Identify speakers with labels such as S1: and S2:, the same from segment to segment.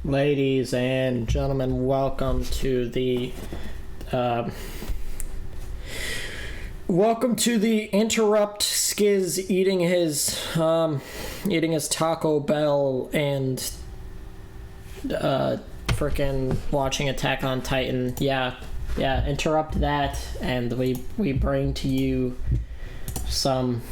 S1: Ladies and gentlemen, welcome to the interrupt Skiz eating his Taco Bell and freaking watching Attack on Titan. Yeah, interrupt that, and we bring to you some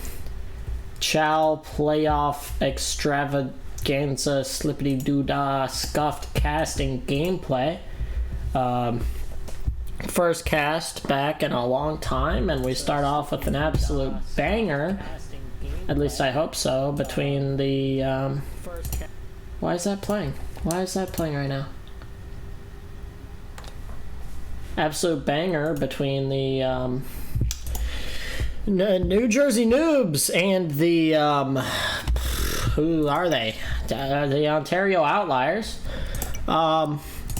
S1: Chow playoff extravaganza slippity doo-dah scuffed casting gameplay. First cast back in a long time, and we start off with an absolute banger, at least I hope so, between the why is that playing right now? Absolute banger between the New Jersey Noobs and the who are they? The Ontario Outliers.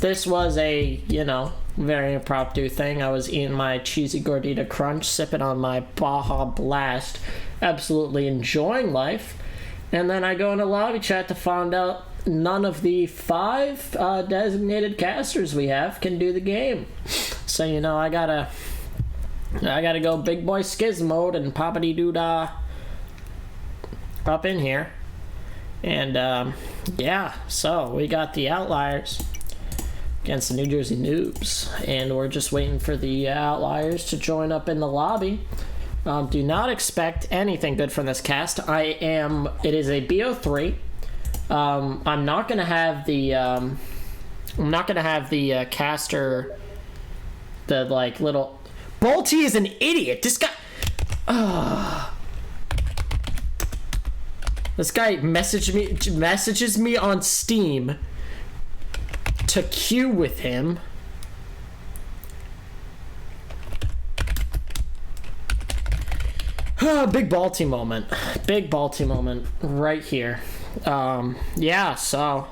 S1: This was a, very impromptu thing. I was eating my cheesy gordita crunch, sipping on my Baja Blast, absolutely enjoying life. And then I go into lobby chat to find out none of the 5 designated casters we have can do the game. So, I gotta go big boy Skiz mode and poppity doo-dah up in here. And, so we got the Outliers against the New Jersey Noobs, and we're just waiting for the Outliers to join up in the lobby. Do not expect anything good from this cast. It is a BO3. I'm not gonna have the caster, the little Bolty is an idiot. This guy messages me on Steam to queue with him. Big Balti moment. Big Balti moment right here. So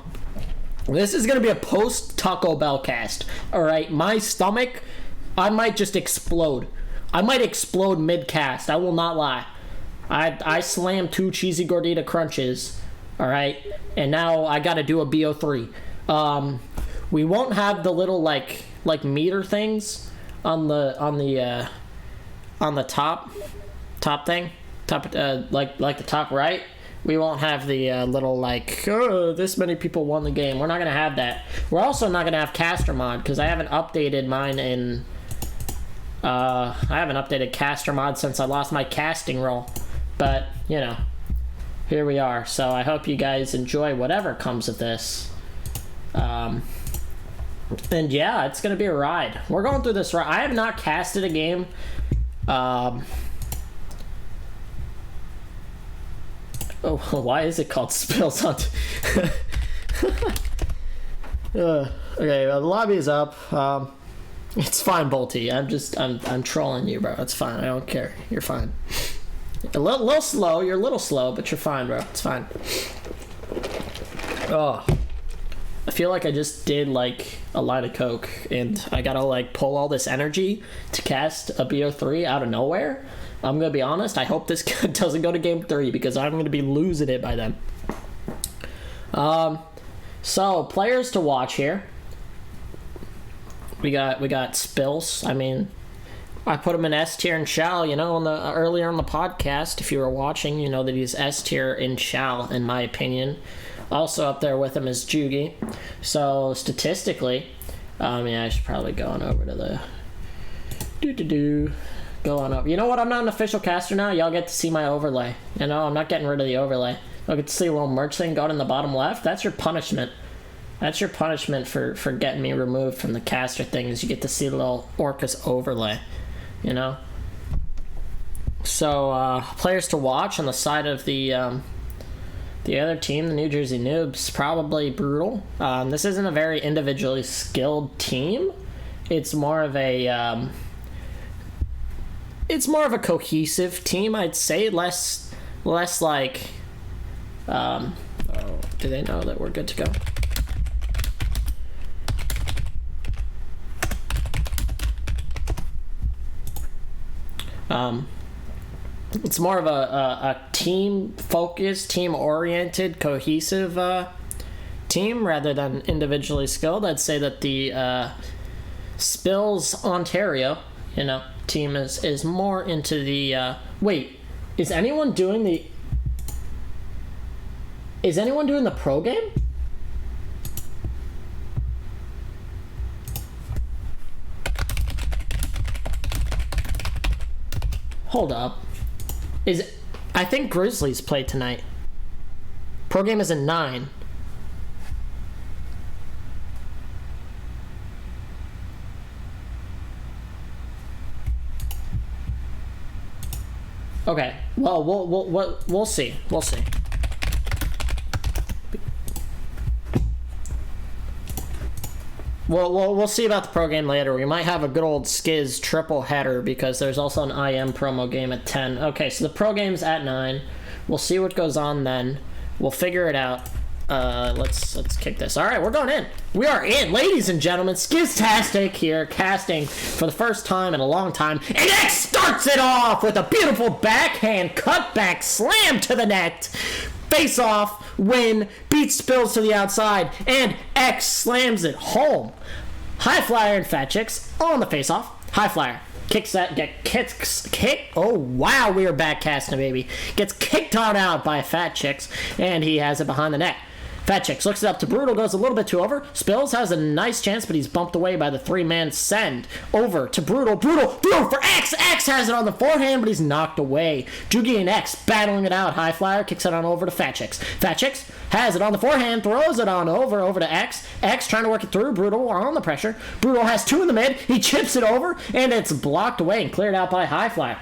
S1: this is going to be a post Taco Bell cast. Alright, my stomach, I might just explode. I might explode mid-cast. I will not lie. I slammed 2 cheesy gordita crunches, all right, and now I got to do a BO3. We won't have the little like meter things on the top thing, like the top right. We won't have the little this many people won the game. We're not gonna have that. We're also not gonna have caster mod because I haven't updated mine in. I haven't updated caster mod since I lost my casting role. But, here we are. So I hope you guys enjoy whatever comes of this. And yeah, it's going to be a ride. We're going through this ride. I have not casted a game. Why is it called Spills on... okay, the lobby is up. It's fine, Bolty. I'm trolling you, bro. It's fine. I don't care. You're fine. A little slow. You're a little slow, but you're fine, bro. It's fine. Oh. I feel like I just did, a line of coke, and I gotta, pull all this energy to cast a BO3 out of nowhere. I'm gonna be honest. I hope this doesn't go to game 3, because I'm gonna be losing it by then. So, players to watch here. We got Spills. I put him in S tier in Shao, earlier on the podcast. If you were watching, you know that he's S tier in Shao, in my opinion. Also up there with him is Jugi. So statistically, I should probably go on over to the go on up. You know what? I'm not an official caster now. Y'all get to see my overlay. I'm not getting rid of the overlay. Y'all get to see a little merch thing going in the bottom left. That's your punishment. That's your punishment for getting me removed from the caster thing. Is you get to see the little Orcus overlay. So players to watch on the side of the other team, the New Jersey Noobs, probably brutal. This isn't a very individually skilled team. It's more of a cohesive team, I'd say. Less like. Do they know that we're good to go? It's more of a team-focused, team-oriented, cohesive team rather than individually skilled. I'd say that the Spills Ontario, team is more into the. Wait, is anyone doing the pro game? Hold up. I think Grizzlies play tonight. Pro game is at 9. Okay. Well, we'll see. We'll see. We'll see about the pro game later. We might have a good old Skiz triple header because there's also an IM promo game at 10. Okay, so the pro game's at 9. We'll see what goes on then. We'll figure it out. Let's kick this. All right, we're going in. We are in, ladies and gentlemen. Skiztastic here, casting for the first time in a long time. And X starts it off with a beautiful backhand cutback slam to the net. Face off, win, beats Spills to the outside, and X slams it home. High Flyer and Fat Chicks on the face off. High Flyer kicks that, oh wow, we are back casting, baby. Gets kicked on out by Fat Chicks, and he has it behind the net. Fat Chicks looks it up to Brutal, goes a little bit too over. Spills has a nice chance, but he's bumped away by the 3-man send. Over to Brutal. Brutal for X. X has it on the forehand, but he's knocked away. Jugi and X battling it out. High Flyer kicks it on over to Fat Chicks. Fat Chicks has it on the forehand, throws it on over to X. X trying to work it through. Brutal on the pressure. Brutal has 2 in the mid. He chips it over, and it's blocked away and cleared out by High Flyer.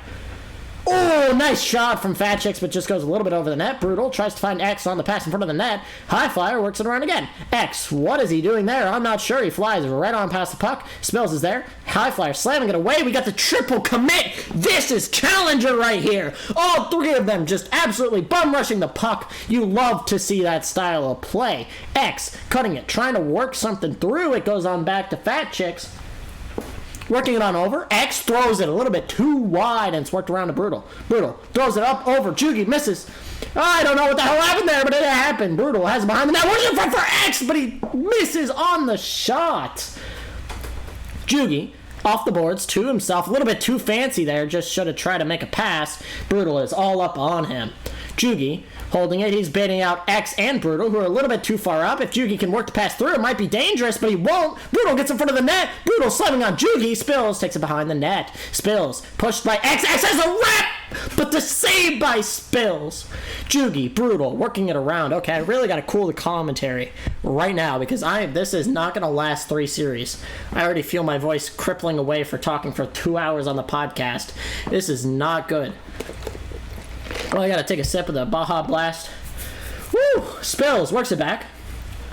S1: Oh, nice shot from Fat Chicks, but just goes a little bit over the net. Brutal tries to find X on the pass in front of the net. High Flyer works it around again. X, what is he doing there? I'm not sure. He flies right on past the puck. Spills is there. High Flyer slamming it away. We got the triple commit. This is Challenger right here. All 3 of them just absolutely bum rushing the puck. You love to see that style of play. X cutting it, trying to work something through. It goes on back to Fat Chicks. Working it on over. X throws it a little bit too wide, and it's worked around to Brutal. Brutal throws it up over. Jugi misses. I don't know what the hell happened there, but it happened. Brutal has it behind the net. What is it for X? But he misses on the shot. Jugi off the boards to himself. A little bit too fancy there. Just should have tried to make a pass. Brutal is all up on him. Jugi holding it. He's baiting out X and Brutal, who are a little bit too far up. If Jugi can work the pass through, it might be dangerous, but he won't. Brutal gets in front of the net. Brutal slamming on Jugi. Spills takes it behind the net. Spills pushed by X. X has a rep, but the save by Spills. Jugi, Brutal, working it around. Okay, I really got to cool the commentary right now because this is not going to last 3 series. I already feel my voice crippling away for talking for 2 hours on the podcast. This is not good. Well, I gotta take a sip of the Baja Blast. Woo! Spills works it back.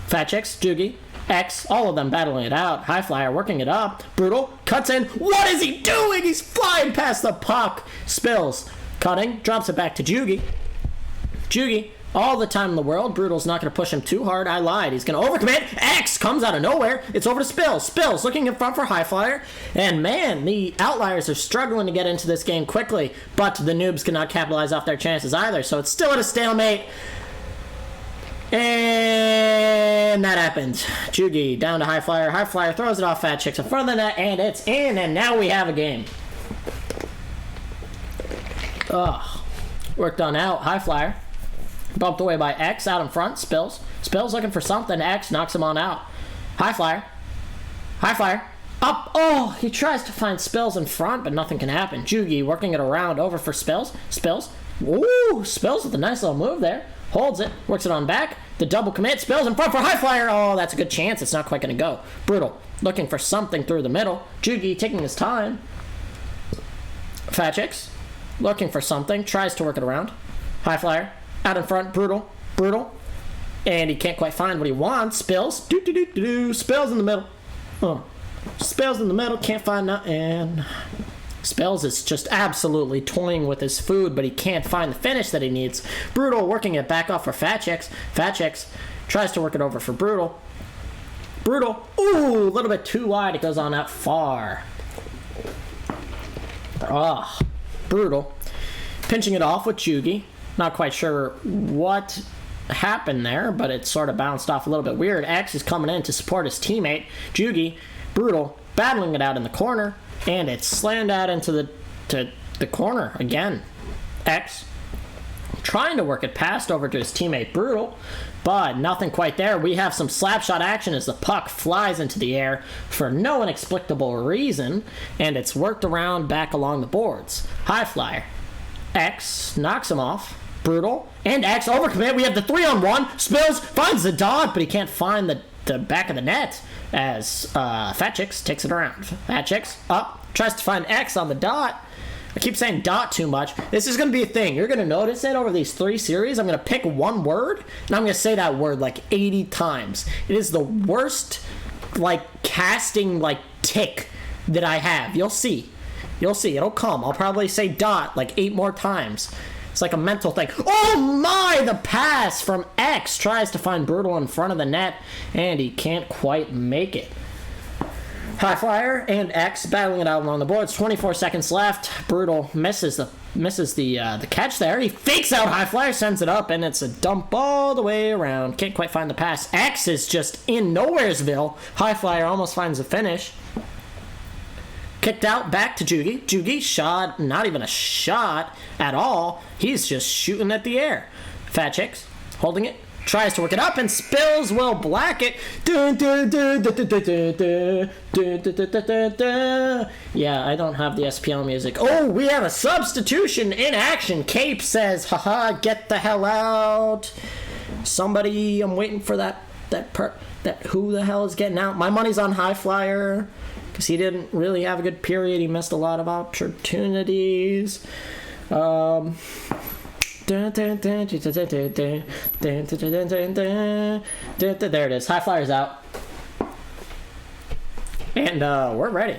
S1: Fat Chicks, Jugi, X, all of them battling it out. High Flyer working it up. Brutal cuts in. What is he doing? He's flying past the puck. Spills cutting, drops it back to Jugi. Jugi, all the time in the world. Brutal's not going to push him too hard. I lied. He's going to overcommit. X comes out of nowhere. It's over to Spills. Spills looking in front for High Flyer. And man, the Outliers are struggling to get into this game quickly. But the Noobs cannot capitalize off their chances either. So it's still at a stalemate. And that happens. Jugi down to High Flyer. High Flyer throws it off Fat Chicks in front of the net. And it's in. And now we have a game. Ugh. Worked on out. High Flyer. Bumped away by X out in front. Spills looking for something. X knocks him on out. High Flyer up. Oh, he tries to find Spills in front, but nothing can happen. Jugi working it around over for Spills. Ooh, Spills with a nice little move there. Holds it, works it on back. The double commit. Spills in front for High Flyer. Oh, that's a good chance. It's not quite going to go. Brutal looking for something through the middle. Jugi taking his time. Fat Chicks looking for something. Tries to work it around. High Flyer out in front. Brutal. And he can't quite find what he wants. Spills. Spills in the middle. Spills in the middle. Can't find nothing. Spills is just absolutely toying with his food, but he can't find the finish that he needs. Brutal working it back off for Fat Chicks. Fat Chicks tries to work it over for Brutal. Ooh, a little bit too wide. It goes on out far. Brutal pinching it off with Jugi. Not quite sure what happen there, but it sort of bounced off a little bit weird. X is coming in to support his teammate. Jugi, Brutal, battling it out in the corner, and it's slammed out into the corner again. X trying to work it past over to his teammate Brutal, but nothing quite there. We have some slapshot action as the puck flies into the air for no inexplicable reason, and it's worked around back along the boards. High flyer. X knocks him off. Brutal and X overcommit. We have the 3-on-1. Spills, finds the dot, but he can't find the back of the net as Fat Chicks takes it around. Fat Chicks up, tries to find X on the dot. I keep saying dot too much. This is going to be a thing. You're going to notice it over these 3 series. I'm going to pick one word, and I'm going to say that word like 80 times. It is the worst, like, casting, like, tick that I have. You'll see. You'll see. It'll come. I'll probably say dot like 8 more times. It's like a mental thing. Oh my! The pass from X tries to find Brutal in front of the net, and he can't quite make it. High flyer and X battling it out along the boards. 24 seconds left. Brutal misses the catch there. He fakes out high flyer, sends it up, and it's a dump all the way around. Can't quite find the pass. X is just in nowheresville. High flyer almost finds the finish. Kicked out back to Jugi. Jugi shot, not even a shot at all. He's just shooting at the air. Fat Chicks holding it. Tries to work it up, and Spills will black it. Yeah, I don't have the SPL music. Oh, we have a substitution in action. Cape says, haha, get the hell out. Somebody, I'm waiting for that who the hell is getting out? My money's on High Flyer, because he didn't really have a good period. He missed a lot of opportunities. There it is. High Flyer's out. And we're ready.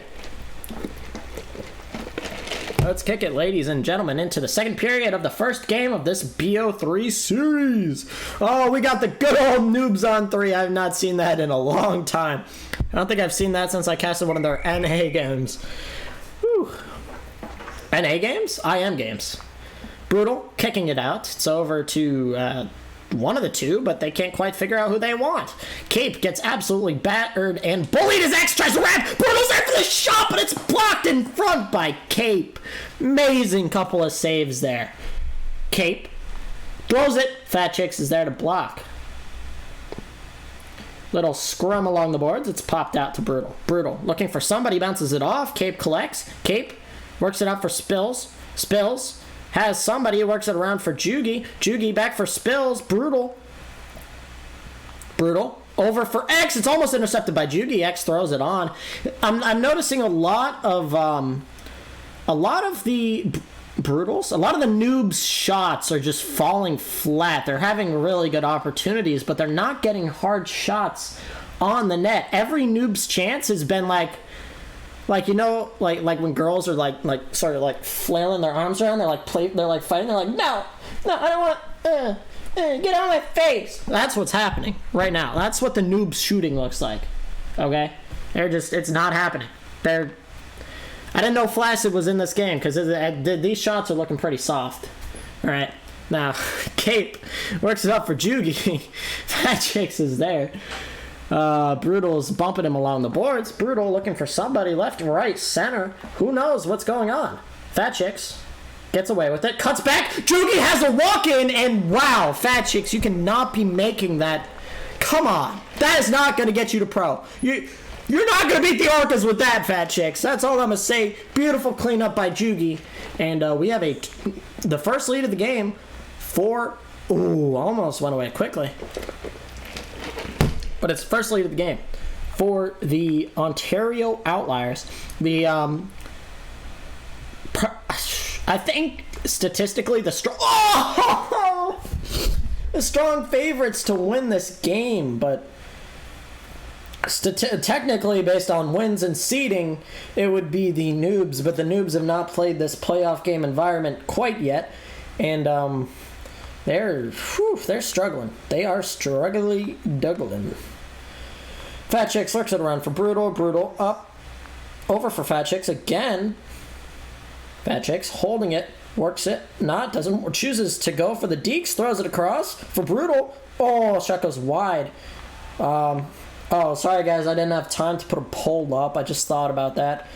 S1: Let's kick it, ladies and gentlemen, into the second period of the first game of this BO3 series. Oh, we got the good old Noobs on 3. I have not seen that in a long time. I don't think I've seen that since I casted one of their NA games. Whew. NA games? IM games. Brutal, kicking it out. It's over to one of the two, but they can't quite figure out who they want. Cape gets absolutely battered and bullied as X tries to wrap. Brutal's there for the shot, but it's blocked in front by Cape. Amazing couple of saves there. Cape throws it. Fat Chicks is there to block. Little scrum along the boards. It's popped out to Brutal. Brutal looking for somebody, bounces it off. Cape collects. Cape works it out for Spills. Spills has somebody who works it around for Jugi. Jugi back for Spills. Brutal. Brutal. Over for X. It's almost intercepted by Jugi. X throws it on. I'm noticing a lot of the Brutals, a lot of the Noobs shots are just falling flat. They're having really good opportunities, but they're not getting hard shots on the net. Every Noob's chance has been like you know, like when girls are like sort of like flailing their arms around, they're like fighting, they're like, no, I don't want, get out of my face. That's what's happening right now. That's what the Noobs shooting looks like. Okay, it's not happening. I didn't know Flaccid was in this game because these shots are looking pretty soft. All right, now Cape works it up for Jugi. Fat Chicks is there. Brutal's bumping him along the boards. Brutal looking for somebody left, right, center. Who knows what's going on? Fat Chicks gets away with it. Cuts back. Jugi has a walk-in, and wow, Fat Chicks, you cannot be making that. Come on. That is not going to get you to pro. You're not going to beat the Orcas with that, Fat Chicks. That's all I'm going to say. Beautiful cleanup by Jugi. And we have the first lead of the game for... Ooh, almost went away quickly. But it's first lead of the game for the Ontario Outliers. I think statistically the strong favorites to win this game, but technically based on wins and seeding, it would be the Noobs, but the Noobs have not played this playoff game environment quite yet, and they're struggling. They are struggling. Fat Chicks lurks it around for Brutal. Brutal up. Over for Fat Chicks again. Fat Chicks holding it. Works it. Not. Doesn't. Chooses to go for the Deeks. Throws it across for Brutal. Oh, shot goes wide. Oh, sorry guys. I didn't have time to put a poll up. I just thought about that.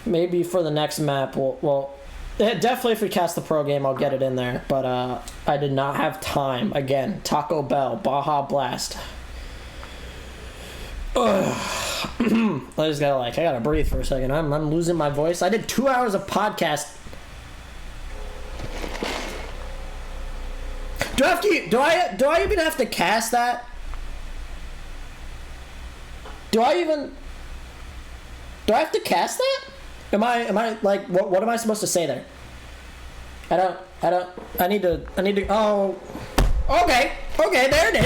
S1: Maybe for the next map, definitely if we cast the pro game, I'll get it in there. But I did not have time. Again, Taco Bell, Baja Blast. I just gotta I gotta breathe for a second. I'm losing my voice. I did 2 hours of podcast. Do I even have to cast that? Do I have to cast that? Am I like what am I supposed to say there? I need to oh, okay, there it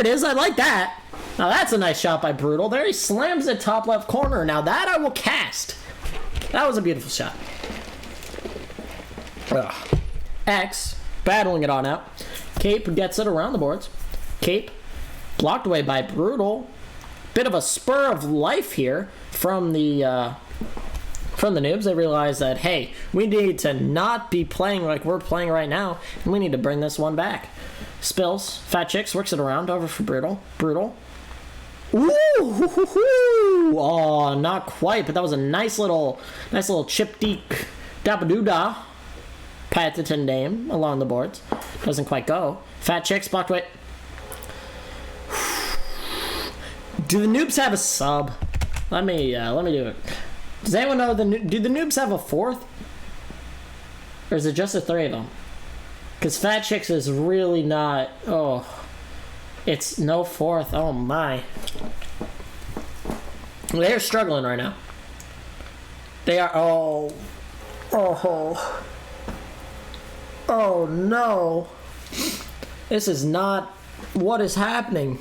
S1: is. I like that. Now that's a nice shot by Brutal. There he slams the top left corner. Now that I will cast. That was a beautiful shot. X battling it on out. Cape gets it around the boards. Cape blocked away by Brutal. Bit of a spur of life here from the Noobs. They realize that, hey, we need to not be playing like we're playing right now, and we need to bring this one back. Spills. Fat Chicks works it around over for Brutal. Ooh! Oh, not quite, but that was a nice little chip deek dapadoodah patented name along the boards. Doesn't quite go. Fat Chicks blocked away. Do the Noobs have a sub? Let me do it. Does anyone know do the Noobs have a fourth? Or is it just the three of them? Because Fat Chicks is really not... Oh. It's no fourth. Oh, my. They're struggling right now. They are... Oh. Oh, no. This is not... What is happening?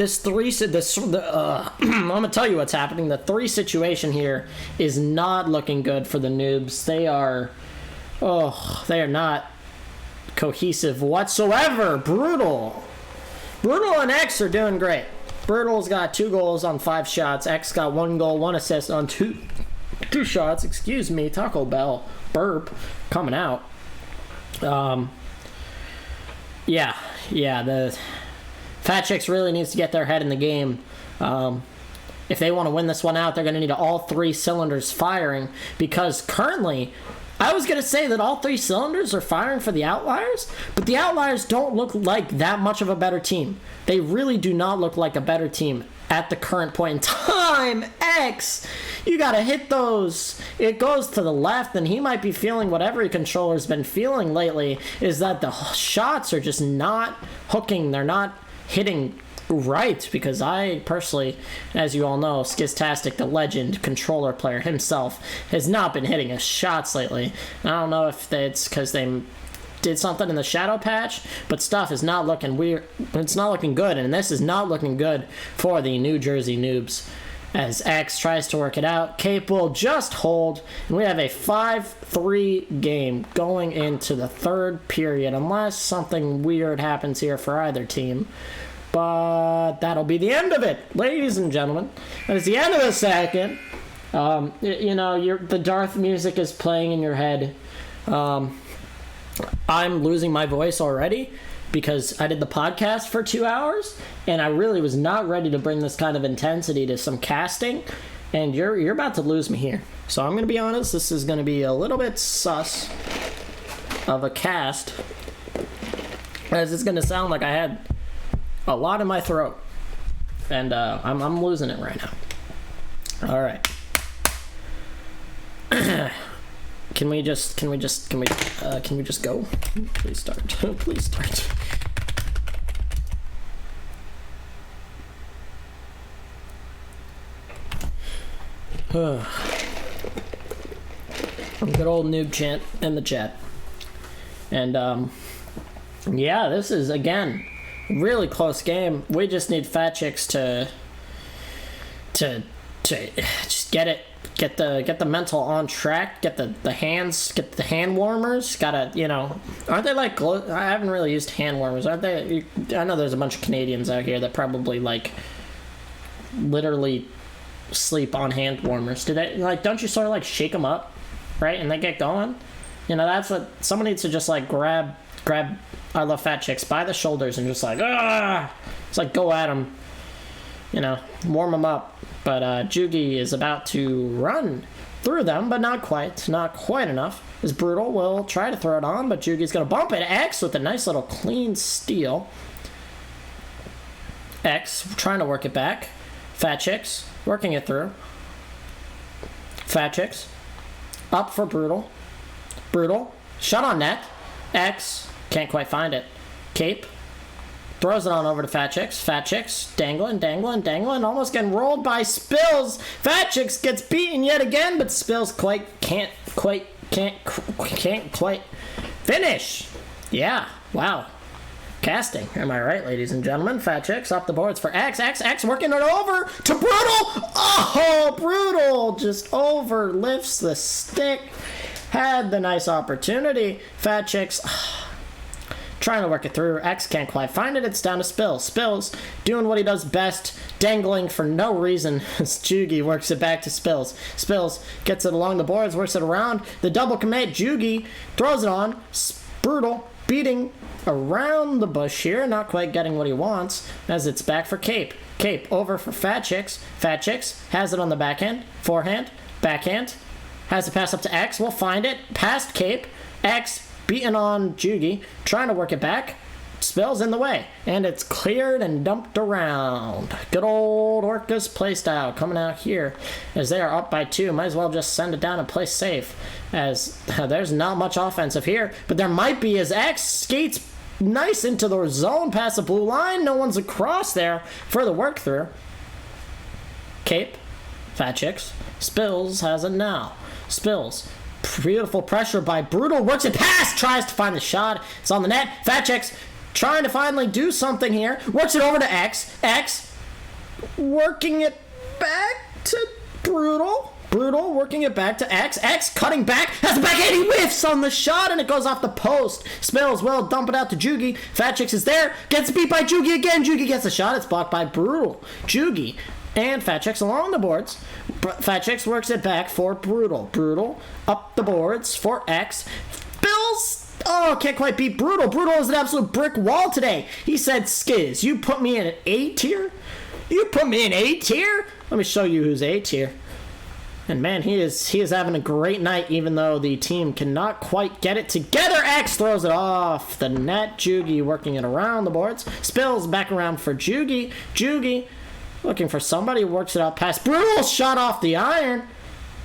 S1: I'm gonna tell you what's happening. The 3 situation here is not looking good for the Noobs. They are not cohesive whatsoever. Brutal and X are doing great. Brutal's got 2 goals on 5 shots. X got 1 goal, 1 assist on 2 shots. Excuse me, Taco Bell burp coming out. The Fat Chicks really needs to get their head in the game. If they want to win this one out, they're going to need all 3 cylinders firing, because currently, I was going to say that all 3 cylinders are firing for the Outliers, but the Outliers don't look like that much of a better team. They really do not look like a better team at the current point in time. X, you got to hit those. It goes to the left, and he might be feeling what every controller's been feeling lately, is that the shots are just not hooking. They're not hitting right, because I personally, as you all know, Skiztastic, the legend controller player himself, has not been hitting his shots lately. I don't know if it's because they did something in the shadow patch, but stuff is not looking weird. It's not looking good, and this is not looking good for the New Jersey Noobs. As X tries to work it out, Cape will just hold, and we have a 5-3 game going into the 3rd period, unless something weird happens here for either team. But that'll be the end of it, ladies and gentlemen. That is the end of the second. The Darth music is playing in your head. I'm losing my voice already because I did the podcast for 2 hours, and I really was not ready to bring this kind of intensity to some casting, and you're about to lose me here. So I'm going to be honest, this is going to be a little bit sus of a cast, as it's going to sound like I had a lot in my throat, and I'm losing it right now. All right. Can we just go? Please start. Please start. Good old noob chant in the chat. And this is again really close game. We just need Fat Chicks to just get the mental on track, get the hand warmers. Gotta, aren't they like I haven't really used hand warmers, aren't they? I know there's a bunch of Canadians out here that probably literally sleep on hand warmers. Don't you sort of shake them up right? And they get going. You know, that's what someone needs to just like grab. I love fat chicks by the shoulders and just like it's like go at them. You know, warm them up. But Jugi is about to run through them, but not quite enough. As Brutal will try to throw it on, but Jugi's gonna bump it. X with a nice little clean steal. X trying to work it back. Fat Chicks working it through. Fat Chicks up for Brutal. Brutal shot on net. X can't quite find it. Cape throws it on over to Fat Chicks. Fat Chicks dangling, almost getting rolled by Spills. Fat Chicks gets beaten yet again, but Spills can't quite finish. Yeah, wow. Casting, am I right, ladies and gentlemen? Fat Chicks up the boards for X. X working it over to Brutal. Oh, Brutal just overlifts the stick. Had the nice opportunity. Fat Chicks trying to work it through. X can't quite find it. It's down to Spills. Spills doing what he does best, dangling for no reason as Jugi works it back to Spills. Spills gets it along the boards, works it around. The double commit. Jugi throws it on. Brutal beating around the bush here, not quite getting what he wants as it's back for Cape. Cape over for Fat Chicks. Fat Chicks has it on the backhand, forehand, backhand. Has to pass up to X. We'll find it. Past Cape. X beating on Jugi. Trying to work it back. Spills in the way. And it's cleared and dumped around. Good old Orca's playstyle coming out here as they are up by 2. Might as well just send it down and play safe as there's not much offensive here. But there might be as X skates nice into the zone past the blue line. No one's across there for the work through. Cape. Fat Chicks. Spills has it now. Spills. Beautiful pressure by Brutal. Works it past. Tries to find the shot. It's on the net. Fat Chicks trying to finally do something here. Works it over to X. X working it back to Brutal. Brutal working it back to X. X cutting back. Has the backhand. He whiffs on the shot and it goes off the post. Spills will dump it out to Jugi. Fat Chicks is there. Gets beat by Jugi again. Jugi gets a shot. It's blocked by Brutal. Jugi and Fat Chicks along the boards. Fat Chicks works it back for Brutal. Brutal up the boards for X. Bills. Oh, can't quite beat Brutal. Brutal is an absolute brick wall today. He said, Skiz, you put me in an A tier? You put me in A tier? Let me show you who's A tier. And man, he is having a great night, even though the team cannot quite get it together. X throws it off the net. Jugi working it around the boards. Spills back around for Jugi. Jugi looking for somebody, works it out past Brutal, shot off the iron.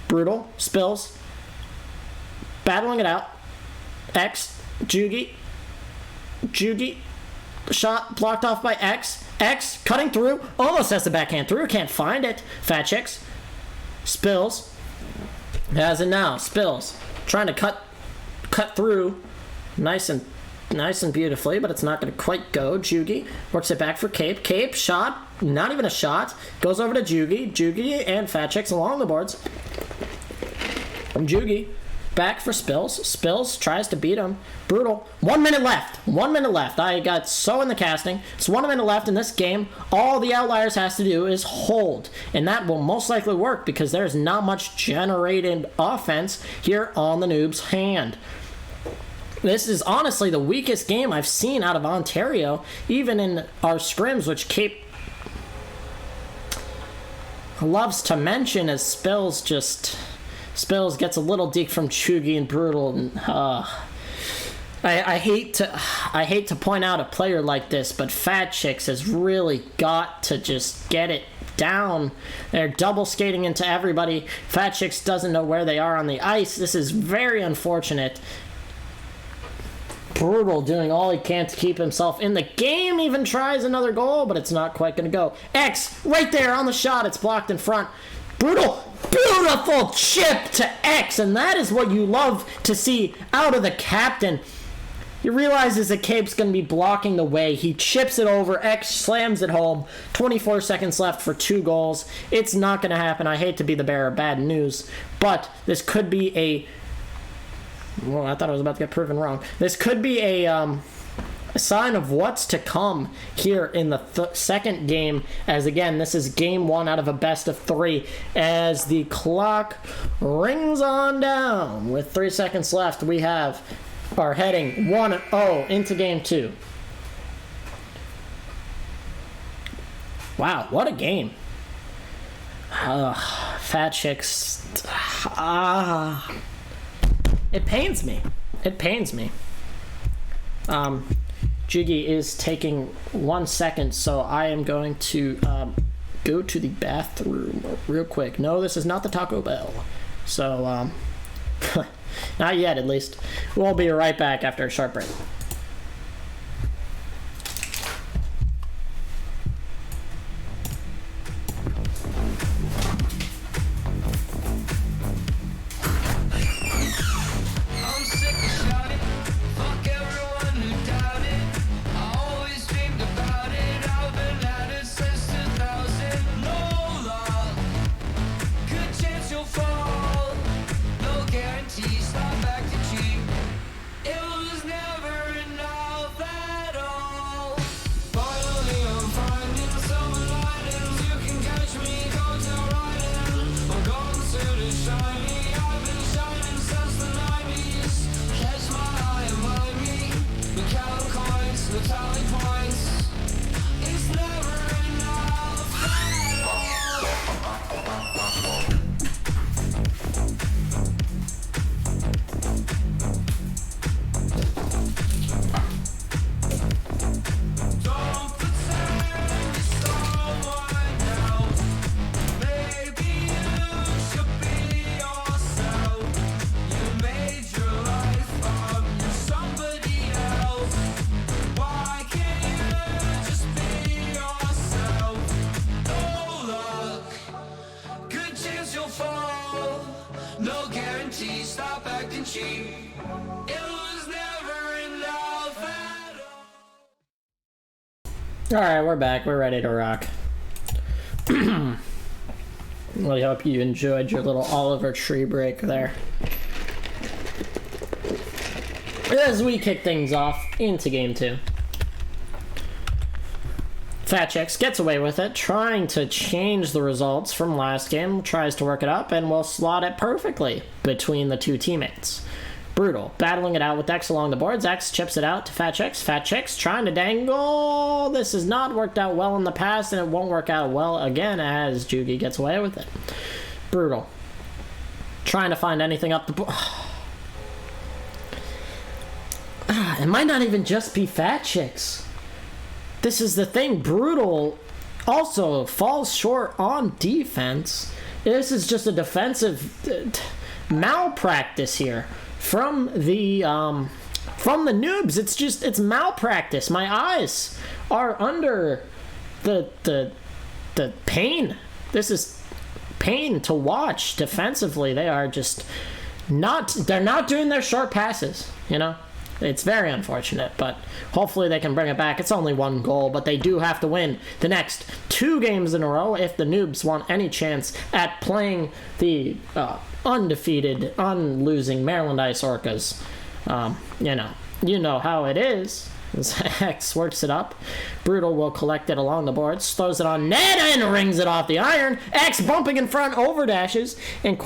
S1: Brutal, Spills, battling it out. X, Jugi, shot blocked off by X. X cutting through, almost has the backhand through, can't find it. Fat Chicks, Spills, has it now. Spills trying to cut through, nice and beautifully, but it's not going to quite go. Jugi works it back for Cape. Cape shot, not even a shot, goes over to Jugi and Fat Chicks along the boards. From Jugi back for Spills. Spills tries to beat him. Brutal. 1 minute left. I got so in the casting. It's 1 minute left in this game. All the Outliers has to do is hold, and that will most likely work because there's not much generated offense here on the Noobs' hand. This is honestly the weakest game I've seen out of Ontario, even in our scrims, which Cape loves to mention as Spills gets a little deke from Chugi and Brutal. And, I hate to point out a player like this, but Fat Chicks has really got to just get it down. They're double skating into everybody. Fat Chicks doesn't know where they are on the ice. This is very unfortunate. Brutal doing all he can to keep himself in the game, even tries another goal, but it's not quite going to go. X, right there on the shot, it's blocked in front. Brutal, beautiful chip to X, and that is what you love to see out of the captain. He realizes that Cape's going to be blocking the way. He chips it over. X slams it home. 24 seconds left for 2 goals. It's not going to happen. I hate to be the bearer of bad news, but this could be a... Well, I thought I was about to get proven wrong. This could be a a sign of what's to come here in the second game, as again, this is game 1 out of a best of 3, as the clock rings on down. With 3 seconds left, we are heading 1-0 into game 2. Wow, what a game. Fat chicks. It pains me. It pains me. Jiggy is taking 1 second, so I am going to go to the bathroom real quick. No, this is not the Taco Bell. So, not yet at least. We'll be right back after a short break. Alright, we're back. We're ready to rock. Really hope you enjoyed your little Oliver Tree break there. As we kick things off into game 2. Fat Chicks gets away with it, trying to change the results from last game, tries to work it up, and will slot it perfectly between the two teammates. Brutal, battling it out with X along the boards. X chips it out to Fat Chicks. Fat Chicks trying to dangle. This has not worked out well in the past, and it won't work out well again as Jugi gets away with it. Brutal. Trying to find anything up the board. It might not even just be Fat Chicks. This is the thing. Brutal also falls short on defense. This is just a defensive malpractice here. From the Noobs, it's malpractice. My eyes are under the pain. This is pain to watch defensively. They are just they're not doing their short passes, you know? It's very unfortunate, but hopefully they can bring it back. It's only 1 goal, but they do have to win the next 2 games in a row if the Noobs want any chance at playing the undefeated, unlosing Maryland Ice Orcas. You know how it is. X works it up. Brutal will collect it along the boards, throws it on net and rings it off the iron. X bumping in front, overdashes, and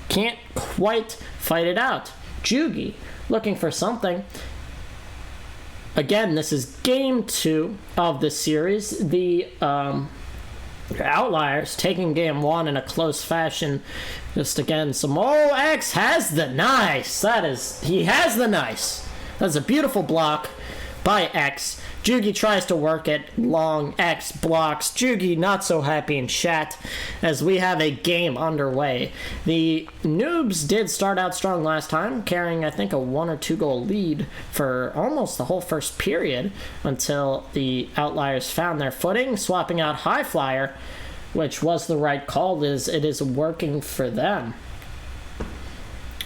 S1: can't quite fight it out. Jugi looking for something. Again, this is game 2 of the series. The Outliers taking game 1 in a close fashion. Just again, X has the nice. He has the nice. That's a beautiful block by X. Jugi tries to work it long. X blocks. Jugi not so happy in chat as we have a game underway. The Noobs did start out strong last time, carrying I think a 1 or 2 goal lead for almost the whole first period until the Outliers found their footing, swapping out High Flyer, which was the right call. It is working for them.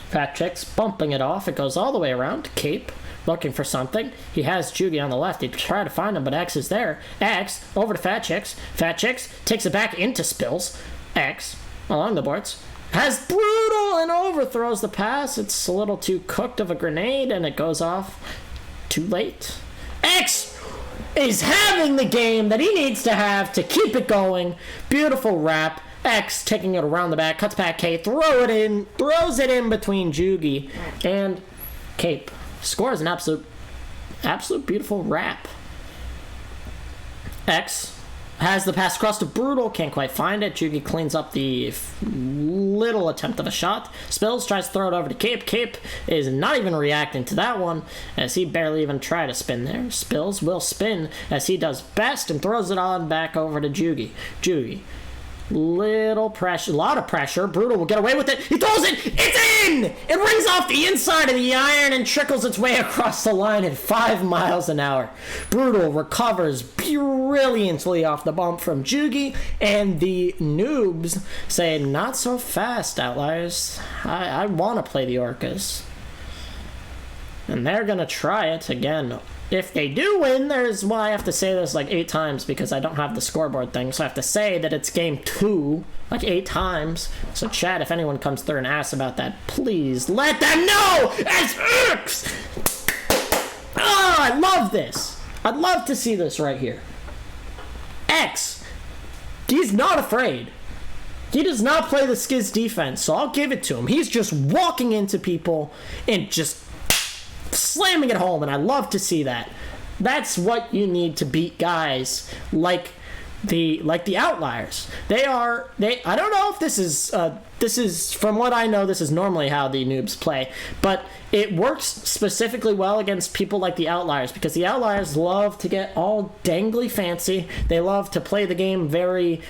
S1: Fat Chicks bumping it off. It goes all the way around. Cape looking for something. He has Jugi on the left. He tried to find him, but X is there. X over to Fat Chicks. Fat Chicks takes it back into Spills. X along the boards has Brutal and overthrows the pass. It's a little too cooked of a grenade, and it goes off too late. X is having the game that he needs to have to keep it going. Beautiful wrap. X taking it around the back, cuts back K, throws it in between Jugi and Cape. Scores an absolute beautiful wrap. X has the pass across to Brutal, can't quite find it. Jugi cleans up the little attempt of a shot. Spills tries to throw it over to Cape. Cape is not even reacting to that one, as he barely even tried to spin there. Spills will spin as he does best and throws it on back over to Jugi. Jugi. Little pressure, a lot of pressure. Brutal will get away with it. He throws it. It's in! It rings off the inside of the iron and trickles its way across the line at 5 miles an hour. Brutal recovers brilliantly off the bump from Jugi, and the Noobs say, not so fast, Outliers. I want to play the Orcas. And they're going to try it again. If they do win, there's, well, I have to say this like 8 times because I don't have the scoreboard thing, so I have to say that it's game 2 like 8 times. So chat, if anyone comes through and asks about that, please let them know as X! Oh, I love this. I'd love to see this right here. X, he's not afraid. He does not play the Skiz defense, so I'll give it to him. He's just walking into people and just slamming it home, and I love to see that. That's what you need to beat guys like the Outliers. I don't know if this is from what I know, this is normally how the Noobs play, but it works specifically well against people like the Outliers, because the Outliers love to get all dangly fancy. They love to play the game very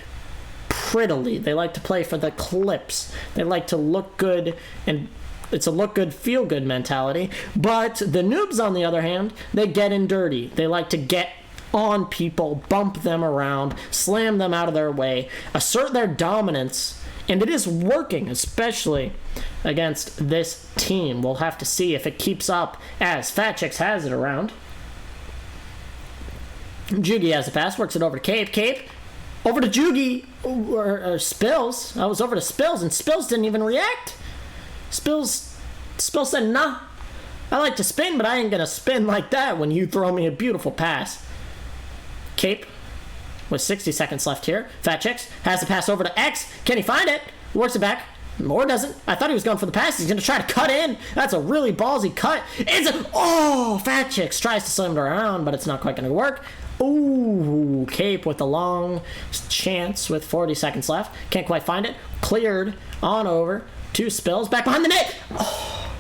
S1: prettily. They like to play for the clips. They like to look good, and it's a look good, feel good mentality. But the Noobs, on the other hand, they get in dirty. They like to get on people, bump them around, slam them out of their way, assert their dominance, and it is working, especially against this team. We'll have to see if it keeps up as Fat Chicks has it around. Jugi has the pass, works it over to Cape. Cape over to Jugi, or Spills. I was over to Spills, and Spills didn't even react. Spills said, nah, I like to spin, but I ain't gonna spin like that when you throw me a beautiful pass. Cape, with 60 seconds left here. Fat Chicks has the pass over to X. Can he find it? Works it back. Or doesn't. I thought he was going for the pass. He's gonna try to cut in. That's a really ballsy cut. Fat Chicks tries to slam it around, but it's not quite gonna work. Ooh, Cape with a long chance with 40 seconds left. Can't quite find it. Cleared on over. 2 Spills, back behind the net. Oh.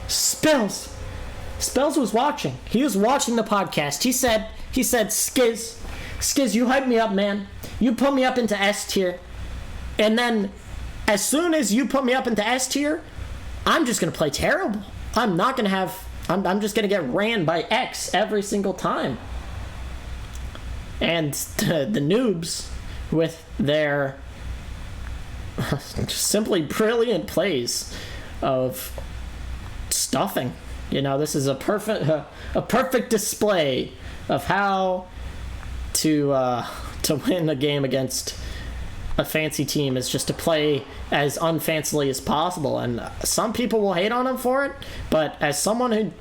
S1: Spills was watching. He was watching the podcast. He said, Skiz, you hype me up, man. You put me up into S tier. And then, as soon as you put me up into S tier, I'm just going to play terrible. I'm not going to have, I'm just going to get ran by X every single time. And the Noobs, with their simply brilliant plays of stuffing. You know, this is a perfect display of how to win a game against a fancy team, is just to play as unfancily as possible. And some people will hate on him for it, but as someone who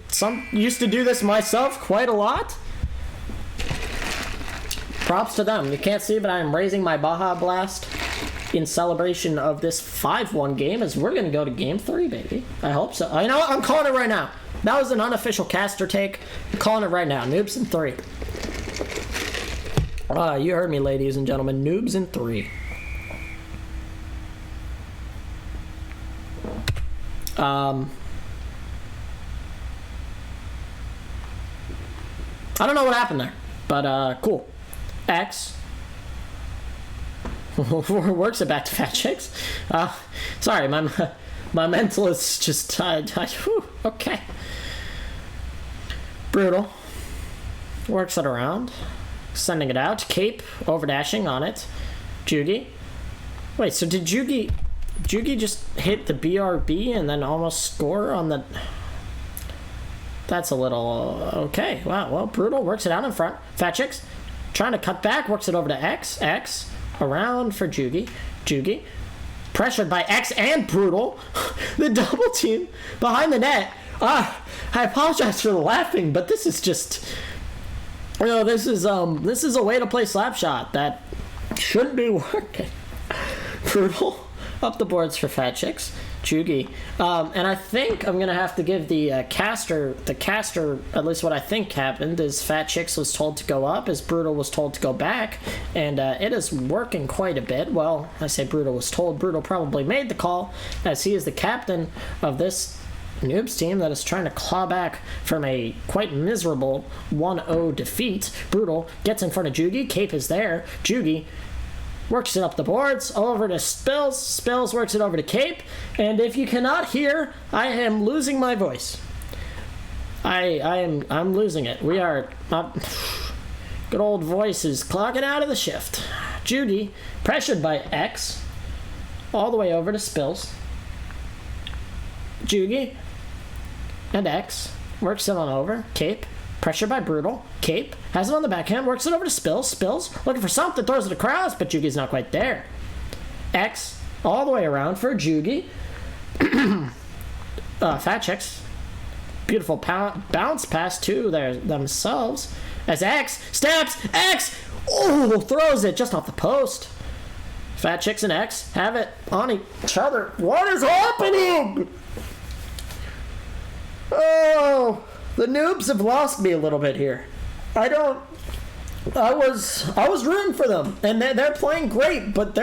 S1: used to do this myself quite a lot, props to them. You can't see, but I am raising my Baja Blast in celebration of this 5-1 game, as we're going to go to game 3, baby. I hope so. You know what? I'm calling it right now. That was an unofficial caster take. I'm calling it right now. Noobs in 3. You heard me, ladies and gentlemen. Noobs in 3. I don't know what happened there, but cool. X works it back to Fat Chicks. Sorry, my mental is just okay. Brutal works it around, sending it out. Cape overdashing on it. Jugi. Wait, so did Jugi just hit the BRB and then almost score on the? That's a little okay. Wow. Well, Brutal works it out in front. Fat Chicks trying to cut back, works it over to X. X around for Jugi. Jugi pressured by X and Brutal. The double team behind the net. I apologize for the laughing, but this is just, this is a way to play Slapshot that shouldn't be working. Brutal up the boards for Fat Chicks. Jugi. And I think I'm going to have to give the caster, at least what I think happened, is Fat Chicks was told to go up, as Brutal was told to go back, and it is working quite a bit. Well, I say Brutal was told. Brutal probably made the call, as he is the captain of this Noobs team that is trying to claw back from a quite miserable 1-0 defeat. Brutal gets in front of Jugi. Cape is there. Jugi works it up the boards, over to Spills. Spills works it over to Cape. And if you cannot hear, I am losing my voice. I'm losing it. We are good old voices clocking out of the shift. Jugi, pressured by X, all the way over to Spills. Jugi and X works it on over. Cape, pressure by Brutal. Cape has it on the backhand, works it over to Spills. Spills looking for something, throws it across, but Jugi's not quite there. X all the way around for Jugi. Fat Chicks. Beautiful bounce pass to themselves. As X steps, X throws it just off the post. Fat Chicks and X have it on each other. What is happening? Oh, the Noobs have lost me a little bit here. I was rooting for them, and they're playing great, but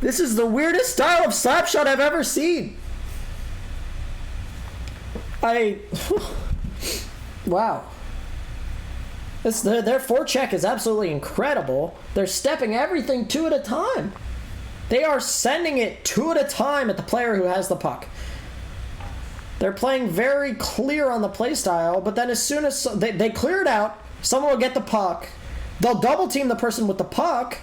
S1: this is the weirdest style of Slapshot I've ever seen. Wow. Their forecheck is absolutely incredible. They're stepping everything 2 at a time. They are sending it 2 at a time at the player who has the puck. They're playing very clear on the play style, but then as soon as they clear it out, someone will get the puck. They'll double team the person with the puck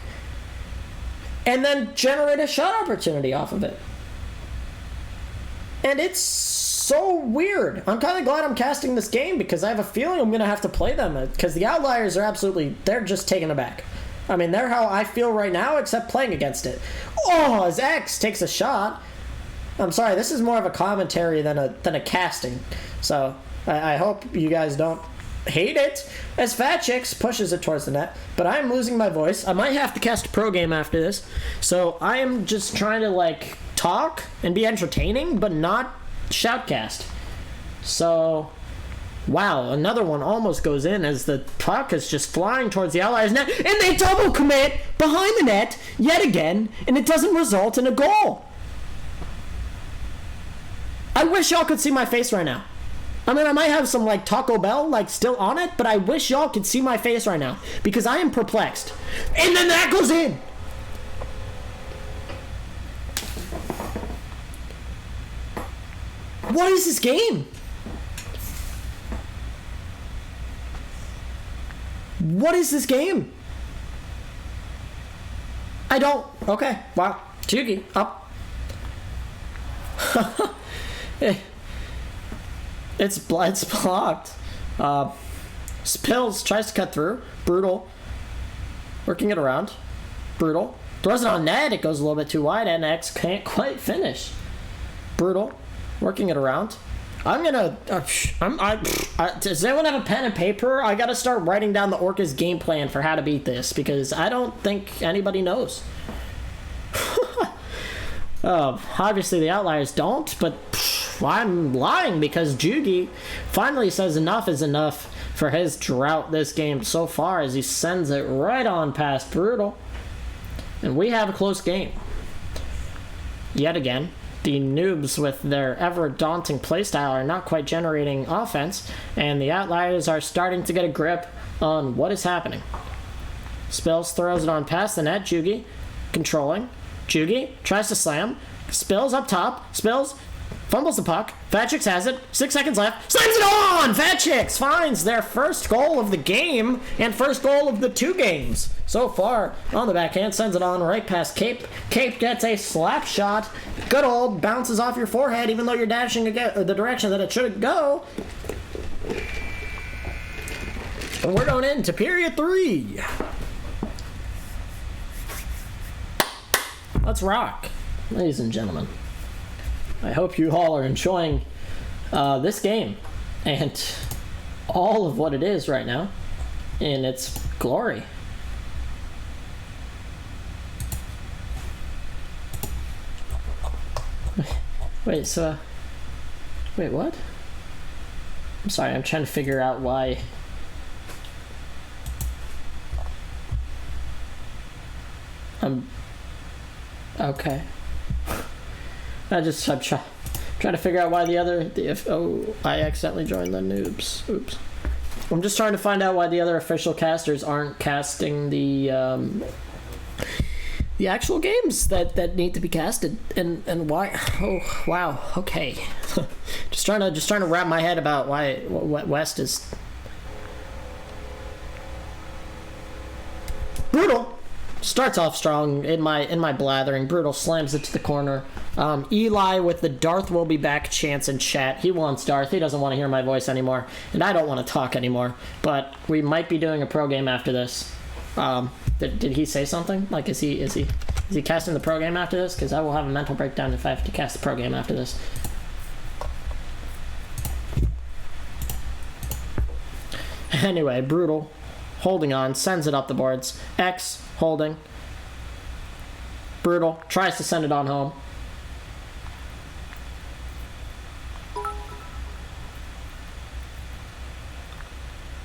S1: and then generate a shot opportunity off of it. And it's so weird. I'm kind of glad I'm casting this game because I have a feeling I'm going to have to play them because the Outliers are they're just taken aback. I mean, they're how I feel right now, except playing against it. As X takes a shot. I'm sorry, this is more of a commentary than a casting. So I hope you guys don't hate it. As Fat Chicks pushes it towards the net, but I am losing my voice. I might have to cast a pro game after this. So I am just trying to talk and be entertaining, but not shoutcast. So wow, another one almost goes in as the puck is just flying towards the Outliers net, and they double commit behind the net yet again, and it doesn't result in a goal. I wish y'all could see my face right now. I mean, I might have some Taco Bell still on it, but I wish y'all could see my face right now because I am perplexed. And then that goes in. What is this game? What is this game? I don't. Okay. Wow. Jugi up. It's blocked. Spills tries to cut through. Brutal working it around. Brutal throws it on net. It goes a little bit too wide, and X can't quite finish. Brutal working it around. I'm gonna. Does anyone have a pen and paper? I gotta start writing down the Orca's game plan for how to beat this because I don't think anybody knows. Obviously the Outliers don't, but I'm lying because Jugi finally says enough is enough for his drought this game so far as he sends it right on past Brutal. And we have a close game. Yet again, the Noobs with their ever-daunting playstyle are not quite generating offense, and the Outliers are starting to get a grip on what is happening. Spills throws it on past the net. Jugi controlling. Jugi tries to slam. Spills up top. Spills fumbles the puck. Fat Chicks has it. 6 seconds left. Slams it on! Fat Chicks finds their first goal of the game and first goal of the 2 games so far on the backhand. Sends it on right past Cape. Cape gets a slap shot. Good old bounces off your forehead even though you're dashing the direction that it should go. And we're going into period 3. Let's rock, ladies and gentlemen. I hope you all are enjoying this game and all of what it is right now in its glory. Wait, so... Wait, what? I'm sorry, I'm trying to figure out why... Okay. I'm trying to figure out why the other... I accidentally joined the Noobs. Oops. I'm just trying to find out why the other official casters aren't casting the actual games that need to be casted, and why. Oh wow, okay. just trying to wrap my head about why West is brutal. Starts off strong in my blathering. Brutal slams it to the corner. Eli with the Darth will be back chance in chat. He wants Darth. He doesn't want to hear my voice anymore, and I don't want to talk anymore. But we might be doing a pro game after this. Did he say something? Like, is he casting the pro game after this? Because I will have a mental breakdown if I have to cast the pro game after this. Anyway, Brutal, holding on, sends it up the boards. X, holding. Brutal, tries to send it on home.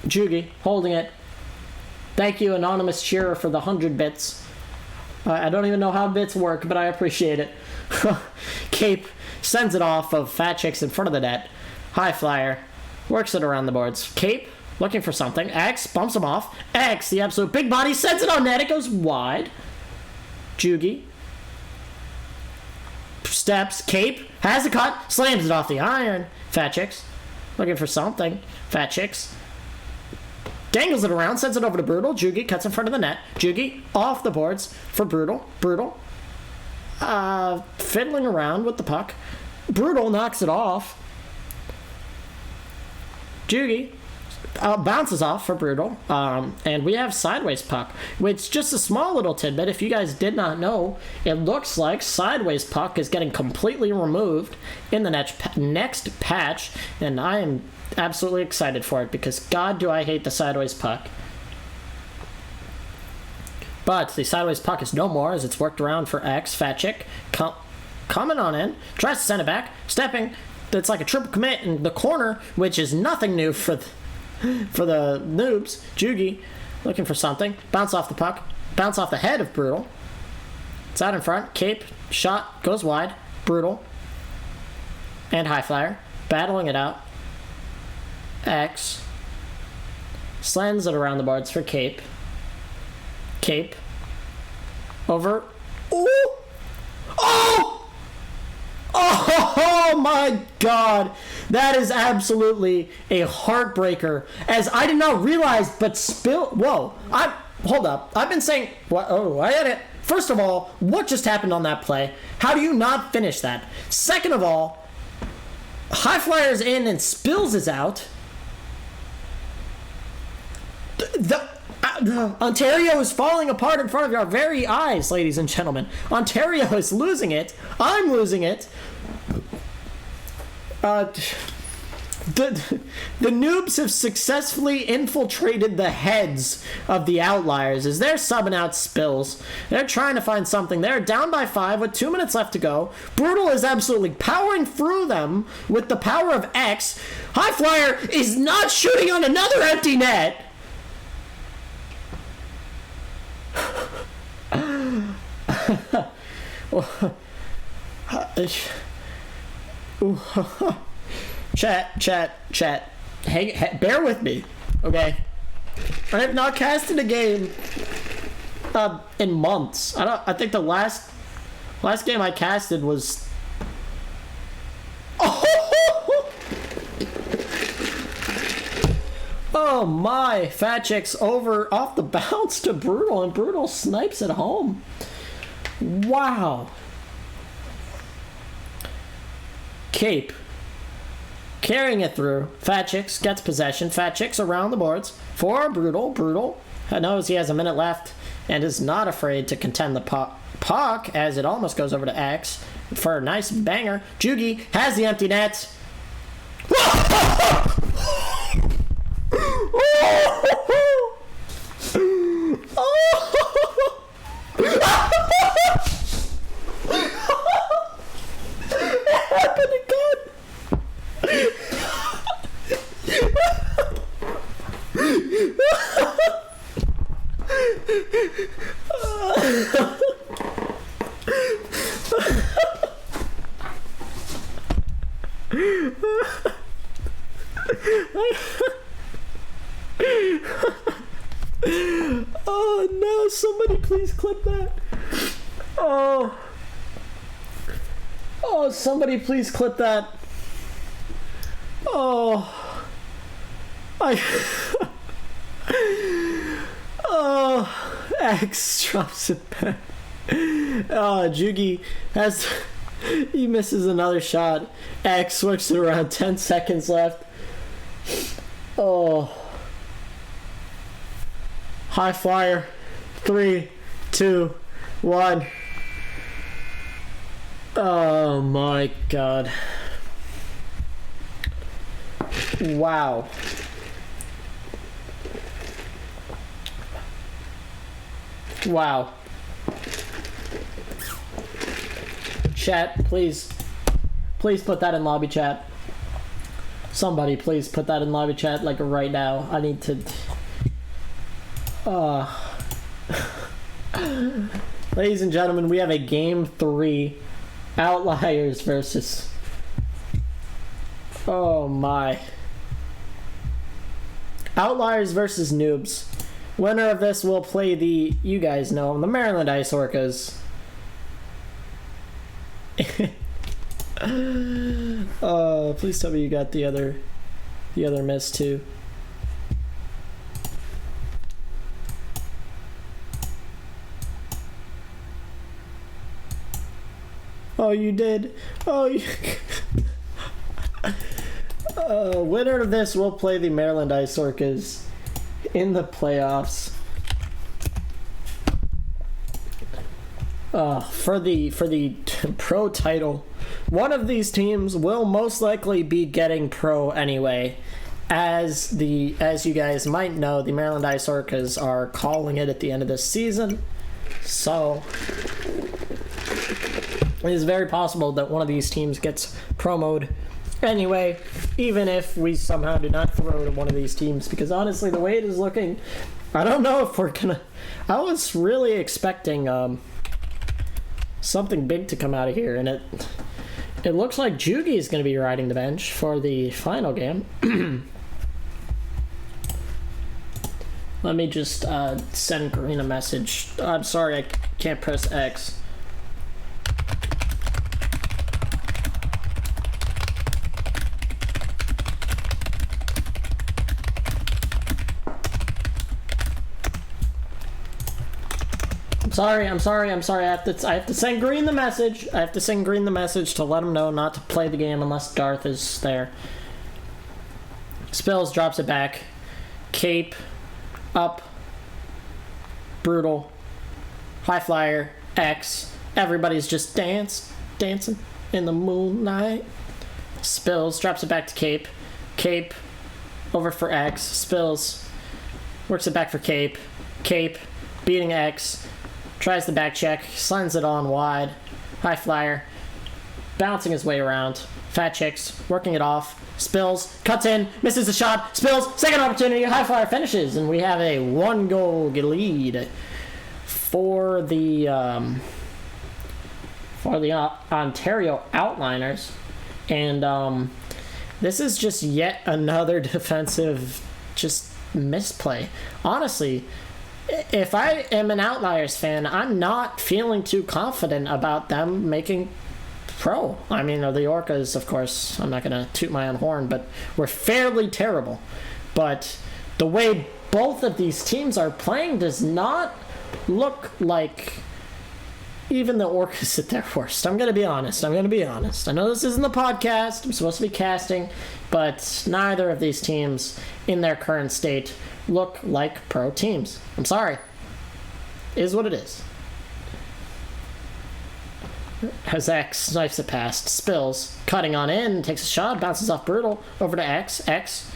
S1: Jugi, holding it. Thank you, Anonymous Cheerer, for the 100 bits. I don't even know how bits work, but I appreciate it. Cape sends it off of Fat Chicks in front of the net. High Flyer works it around the boards. Cape looking for something. X bumps him off. X, the absolute big body, sends it on net. It goes wide. Jugi steps. Cape has a cut. Slams it off the iron. Fat Chicks looking for something. Fat Chicks dangles it around, sends it over to Brutal. Jugi cuts in front of the net. Jugi off the boards for Brutal. Brutal fiddling around with the puck. Brutal knocks it off. Jugi bounces off for Brutal. And we have Sideways puck, which, just a small little tidbit, if you guys did not know, it looks like Sideways puck is getting completely removed in the next patch, and I am absolutely excited for it, because God do I hate the Sideways puck. But the Sideways puck is no more, as it's worked around for X. Fat Chick coming on in, tries to send it back, stepping. It's like a triple commit in the corner, which is nothing new for the Noobs. Jugi looking for something. Bounce off the puck. Bounce off the head of Brutal. It's out in front. Cape shot goes wide. Brutal and High Flyer battling it out. X slams it around the boards for Cape. Cape over. Ooh! Oh! Oh my God! That is absolutely a heartbreaker. As I did not realize, but Whoa! Hold up. I've been saying. What? Oh, I had it. First of all, what just happened on that play? How do you not finish that? Second of all, High Flyer's in and Spills is out. Ontario is falling apart in front of our very eyes, ladies and gentlemen. Ontario is losing it. I'm losing it. The Noobs have successfully infiltrated the heads of the Outliers as they're subbing out Spills. They're trying to find something. They're down by 5 with 2 minutes left to go. Brutal is absolutely powering through them with the power of X. High Flyer is not shooting on another empty net. Chat. Hey, bear with me, okay? I have not casted a game in months. I think the last game I casted was. Oh my! Fat Chick's over off the bounce to Brutal, and Brutal snipes it home. Wow. Cape carrying it through. Fat Chicks gets possession. Fat Chicks around the boards for Brutal. Brutal knows he has a minute left and is not afraid to contend the puck as it almost goes over to X for a nice banger. Jugi has the empty net. Oh no, somebody please clip that. Oh, somebody please clip that. Oh, oh, X drops it back. Oh, Jugi he misses another shot. X works it around, 10 seconds left. Oh. High flyer. 3, 2, 1. Oh my god. Wow. Wow. Chat, please put that in lobby chat. Somebody please put that in lobby chat, like right now. I need to... Ladies and gentlemen, we have a game 3. Outliers versus... Oh my. Outliers versus Noobs. Winner of this will play the... You guys know them, the Maryland Ice Orcas. Please tell me you got the other miss too. Oh, you did. Oh, you... Winner of this will play the Maryland Ice Orcas in the playoffs. For the pro title. One of these teams will most likely be getting pro anyway. As you guys might know, the Maryland Ice Orcas are calling it at the end of this season. So it is very possible that one of these teams gets promoted anyway, even if we somehow do not throw to one of these teams, because honestly, the way it is looking, I don't know if we're gonna... I was really expecting something big to come out of here, and it looks like Jugi is going to be riding the bench for the final game. Let me just send Green a message. I'm sorry, I can't press X. I'm sorry. I have to send Green the message. I have to send Green the message to let him know not to play the game unless Darth is there. Spills drops it back. Cape. Up. Brutal. High flyer. X. Everybody's just dancing in the moonlight. Spills drops it back to Cape. Cape. Over for X. Spills. Works it back for Cape. Cape. Beating X. Tries the back check, sends it on wide. High flyer, bouncing his way around. Fat chicks, working it off. Spills, cuts in, misses the shot. Spills, second opportunity. High flyer finishes, and we have a 1-goal lead for the Ontario Outliers. And this is just yet another defensive just misplay. Honestly, if I am an Outliers fan, I'm not feeling too confident about them making pro. I mean, the Orcas, of course, I'm not going to toot my own horn, but we're fairly terrible. But the way both of these teams are playing does not look like even the Orcas at their worst. I'm going to be honest. I know this isn't the podcast. I'm supposed to be casting, but neither of these teams in their current state look like pro teams. I'm sorry. It is what it is. has X, knifes it past, spills, cutting on in, takes a shot, bounces off Brutal, over to X, X,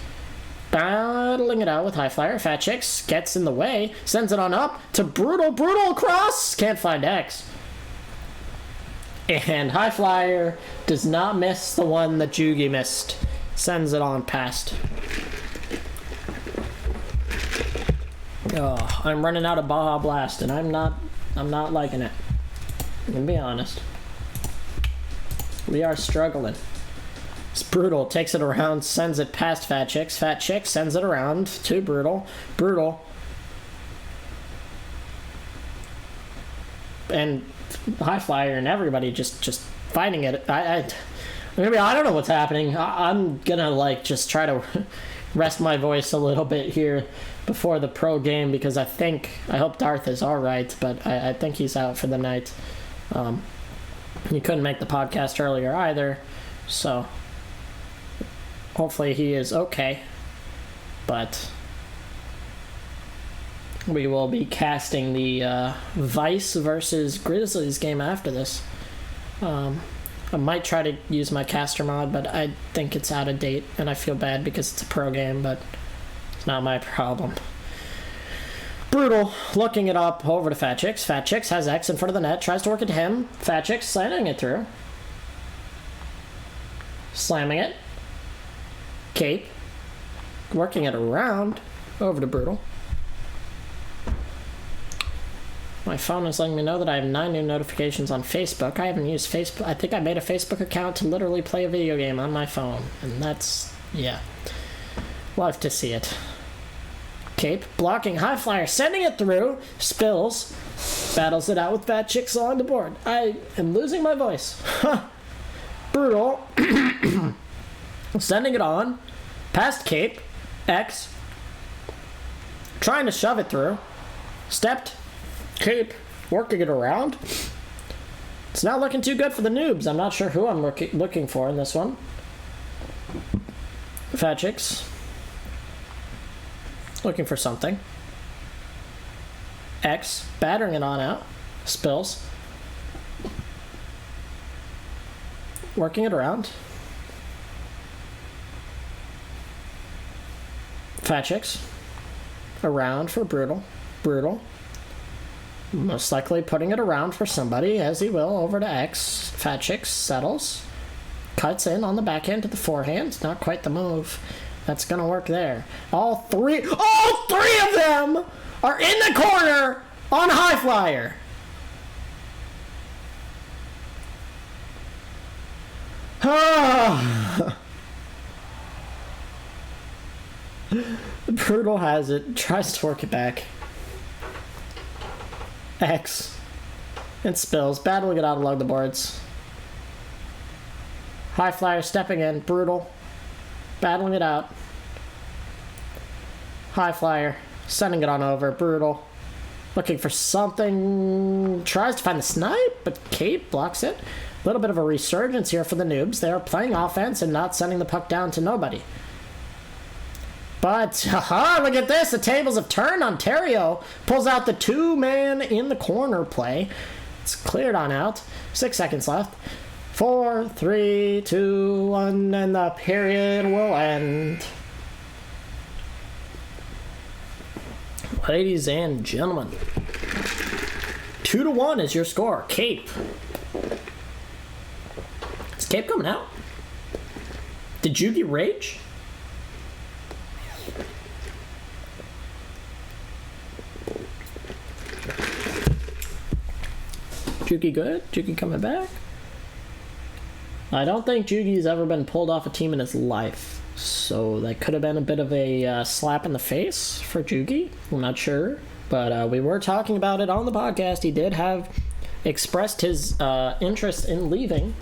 S1: battling it out with High Flyer, Fat Chicks, gets in the way, sends it on up to Brutal, Brutal across, can't find X. And High Flyer does not miss the one that Jugi missed, sends it on past. Oh, I'm running out of Baja Blast, and I'm not liking it. I'm gonna be honest. We are struggling. It's Brutal, takes it around, sends it past Fat Chicks. Fat Chicks sends it around to Brutal. Brutal. And High Flyer and everybody just fighting it. Maybe I don't know what's happening. I'm gonna like just try to rest my voice a little bit here before the pro game, because I hope Darth is alright, but I think he's out for the night. He couldn't make the podcast earlier either, so hopefully he is okay. But we will be casting the Vice versus Grizzlies game after this. I might try to use my caster mod, but I think it's out of date, and I feel bad because it's a pro game, but it's not my problem. Brutal, looking it up over to Fat Chicks. Fat Chicks has X in front of the net, tries to work it to him. Fat Chicks slamming it through. Slamming it. Cape. Working it around. Over to Brutal. My phone is letting me know that I have 9 new notifications on Facebook. I haven't used Facebook. I think I made a Facebook account to literally play a video game on my phone. And that's, yeah. Love to see it. Cape, blocking High Flyer, sending it through, spills, battles it out with Fat Chicks on the board. I am losing my voice. Brutal, sending it on, past Cape, X, trying to shove it through, stepped, Cape, working it around. It's not looking too good for the Noobs. I'm not sure who I'm looking for in this one. Fat Chicks. Looking for something. X, battering it on out. Spills. Working it around. Fat Chicks. Around for Brutal. Brutal. Most likely putting it around for somebody, as he will, over to X. Fat Chicks settles. Cuts in on the backhand to the forehand. Not quite the move. That's gonna work there. All three of them are in the corner on High Flyer. Brutal has it, tries to work it back. X. And spills, battling it out along the boards. High Flyer stepping in, Brutal. Battling it out. High Flyer, sending it on over, Brutal. Looking for something, tries to find the snipe, but Cape blocks it. A little bit of a resurgence here for the Noobs. They are playing offense and not sending the puck down to nobody. But, look at this, the tables have turned. Ontario pulls out the 2-man in the corner play. It's cleared on out. 6 seconds left. 4, 3, 2, 1, and the period will end. Ladies and gentlemen, 2-1 is your score. Cape. Is Cape coming out? Did Jugi rage? Jugi good? Jugi coming back? I don't think Jugi's ever been pulled off a team in his life, so that could have been a bit of a slap in the face for Jugi. I'm not sure, but we were talking about it on the podcast. He did have expressed his interest in leaving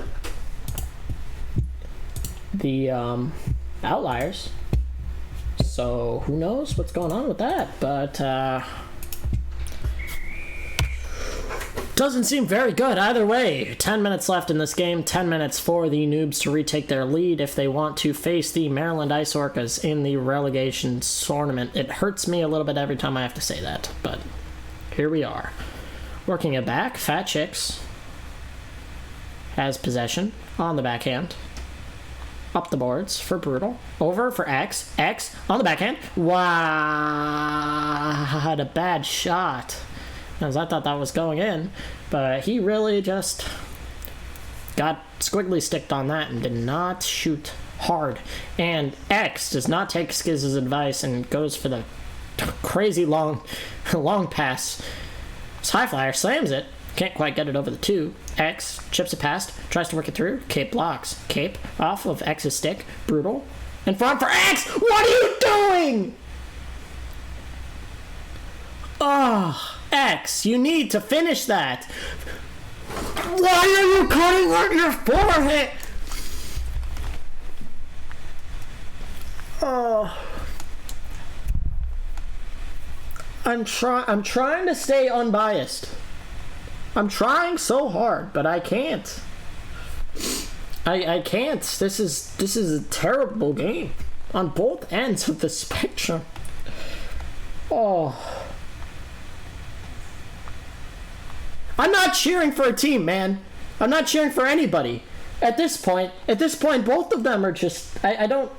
S1: the Outliers, so who knows what's going on with that, but doesn't seem very good either way. 10 minutes left in this game. 10 minutes for the Noobs to retake their lead if they want to face the Maryland Ice Orcas in the relegation tournament. It hurts me a little bit every time I have to say that, but here we are. Working it back. Fat Chicks. has possession on the backhand. Up the boards for Brutal. Over for X. X on the backhand. Wow. Had a bad shot. As I thought that was going in. But he really just got squiggly sticked on that and did not shoot hard. And X does not take Skiz's advice and goes for the crazy long pass. His high flyer slams it. Can't quite get it over the 2. X chips it past, tries to work it through. Cape blocks. Cape off of X's stick. Brutal. In front for X! What are you doing? Oh, X, you need to finish that. Why are you cutting with your forehead? Oh. I'm trying to stay unbiased. I'm trying so hard, but I can't. I can't. This is a terrible game on both ends of the spectrum. Oh. I'm not cheering for a team, man. I'm not cheering for anybody. At this point, both of them are just I don't.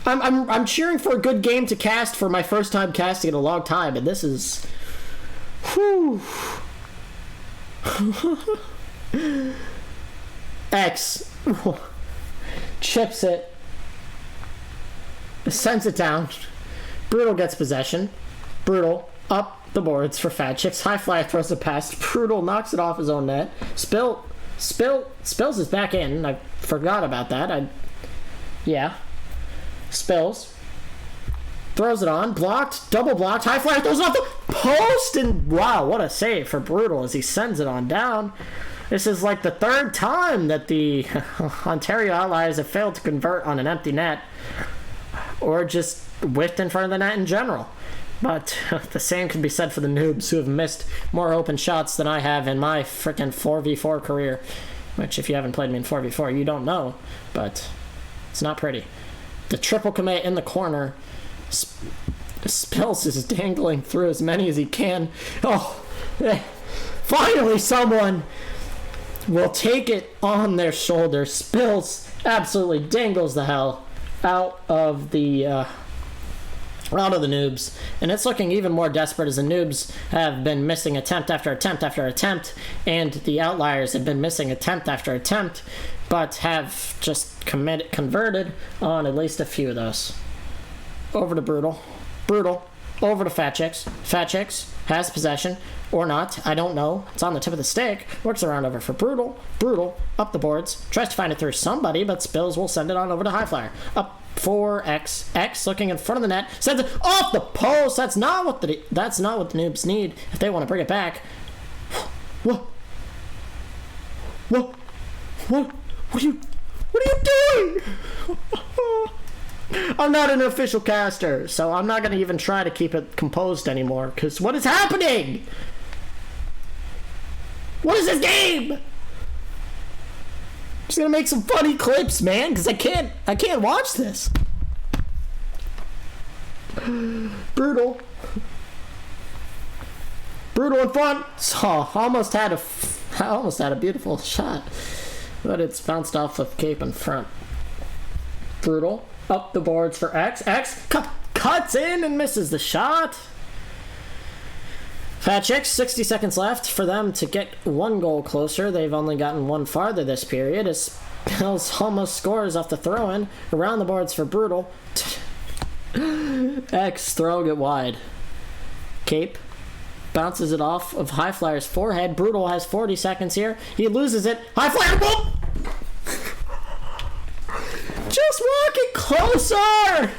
S1: I'm cheering for a good game to cast for my first time casting in a long time, and this is. Whew. X chips it, sends it down. Brutal gets possession. Brutal up the boards for Fat Chicks. High flyer throws it past. Brutal knocks it off his own net. Spills his back in. I forgot about that. Spills. Throws it on. Blocked. Double blocked. High flyer throws it off the post. And wow, what a save for Brutal as he sends it on down. This is like the third time that the Ontario Outliers have failed to convert on an empty net. Or just whiffed in front of the net in general. But the same can be said for the Noobs, who have missed more open shots than I have in my frickin' 4v4 career. Which, if you haven't played me in 4v4, you don't know. But it's not pretty. The triple commit in the corner. Spills is dangling through as many as he can. Oh, finally someone will take it on their shoulders. Spills absolutely dangles the hell out of the Noobs, and it's looking even more desperate as the Noobs have been missing attempt after attempt after attempt, and the Outliers have been missing attempt after attempt, but have just converted on at least a few of those. Over to Brutal. Over to Fat Chicks. Fat Chicks has possession, or not, I don't know. It's on the tip of the stick. Works around over for Brutal. Brutal up the boards. Tries to find it through somebody, but Spills will send it on over to High Flyer. Up for X. X looking in front of the net. Sends it off the post. That's not what the Noobs need if they want to bring it back. What are you doing? I'm not an official caster, so I'm not going to even try to keep it composed anymore, because what is happening? What is this game? I'm just going to make some funny clips, man, because I can't watch this. Brutal in front. Oh, almost had a beautiful shot, but it's bounced off of Cape in front. Brutal up the boards for X. X cuts in and misses the shot. Fat Chicks, 60 seconds left for them to get one goal closer. They've only gotten one farther this period as Spills almost scores off the throw-in. Around the boards for Brutal. X throwing it wide. Cape bounces it off of High Flyer's forehead. Brutal has 40 seconds here. He loses it. High Flyer, boom! Just walking closer!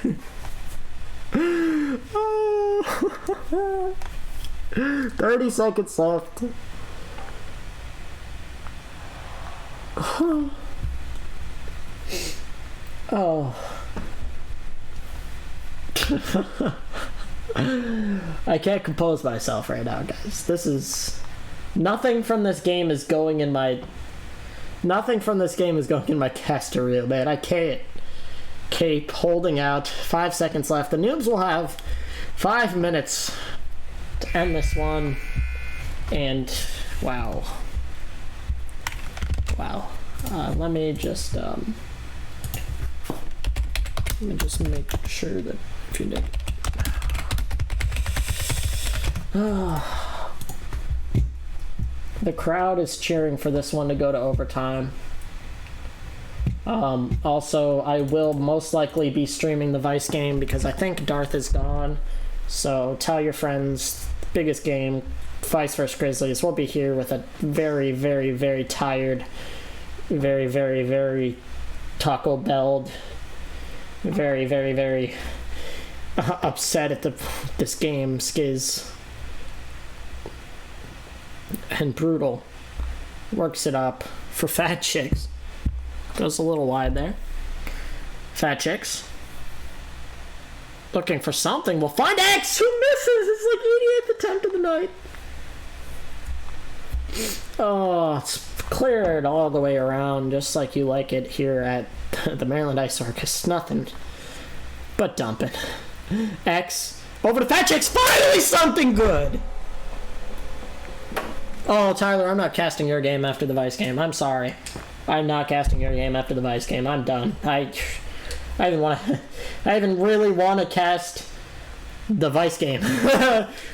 S1: 30 seconds left. Oh. I can't compose myself right now, guys. This is... Nothing from this game is going in my caster reel, man. I can't. Cape holding out. 5 seconds left. The Noobs will have 5 minutes to end this one. And, wow. Wow. Let me just make sure that if you did. The crowd is cheering for this one to go to overtime. Also, I will most likely be streaming the Vice game because I think Darth is gone. So tell your friends, biggest game, Vice vs. Grizzlies. We'll be here with a very, very, very tired, very, very, very Taco Bell'd, very, very, very upset at this game, Skiz. And Brutal works it up for Fat Chicks. Goes a little wide there. Fat Chicks looking for something. We'll find X, who misses. It's like 88th attempt of the night. Oh, it's cleared all the way around, just like you like it here at the Maryland Ice Circus. Nothing but dumping. X over to Fat Chicks. Finally, something good. Oh, Tyler, I'm not casting your game after the Vice game. I'm sorry. I'm not casting your game after the Vice game. I'm done. I even really want to cast the Vice game.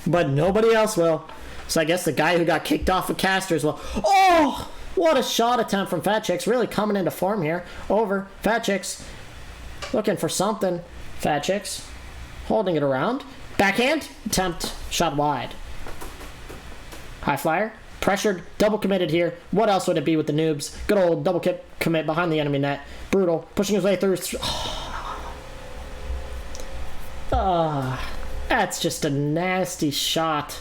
S1: But nobody else will. So I guess the guy who got kicked off of casters will. Oh! What a shot attempt from Fat Chicks. Really coming into form here. Over. Fat Chicks. Looking for something. Fat Chicks. Holding it around. Backhand. Attempt. Shot wide. High flyer. Pressured, double committed here. What else would it be with the Noobs? Good old double commit behind the enemy net. Brutal, pushing his way through. That's just a nasty shot.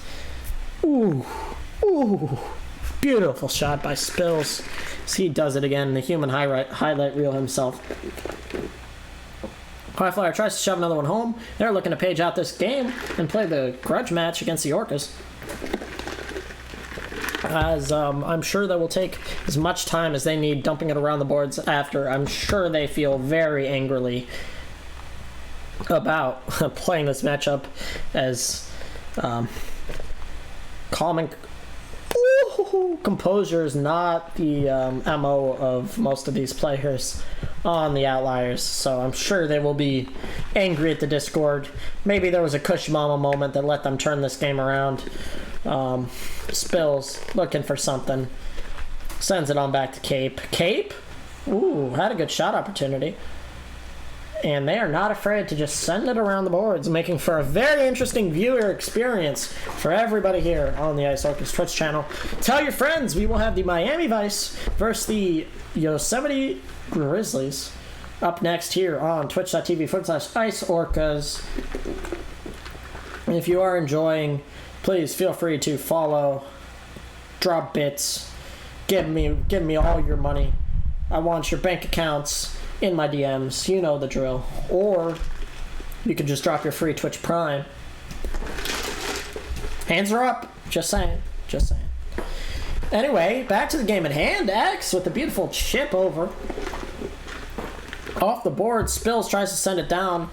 S1: Ooh, ooh. Beautiful shot by Spills. He does it again, the human highlight reel himself. High flyer tries to shove another one home. They're looking to page out this game and play the grudge match against the Orcas. As I'm sure they will take as much time as they need dumping it around the boards after. I'm sure they feel very angrily about playing this matchup as calming. Composure is not the MO of most of these players on the Outliers, so I'm sure they will be angry at the Discord. Maybe there was a Kush Mama moment that let them turn this game around. Spills looking for something, sends it on back to Cape. Cape, ooh, had a good shot opportunity, and they are not afraid to just send it around the boards, making for a very interesting viewer experience for everybody here on the Ice Orcas Twitch channel. Tell your friends, we will have the Miami Vice versus the Yosemite Grizzlies up next here on twitch.tv/Ice Orcas. If you are enjoying, please feel free to follow, drop bits, give me all your money. I want your bank accounts in my DMs. You know the drill. Or you can just drop your free Twitch Prime. Hands are up. Just saying. Just saying. Anyway, back to the game at hand. X with a beautiful chip over. Off the board, Spills tries to send it down.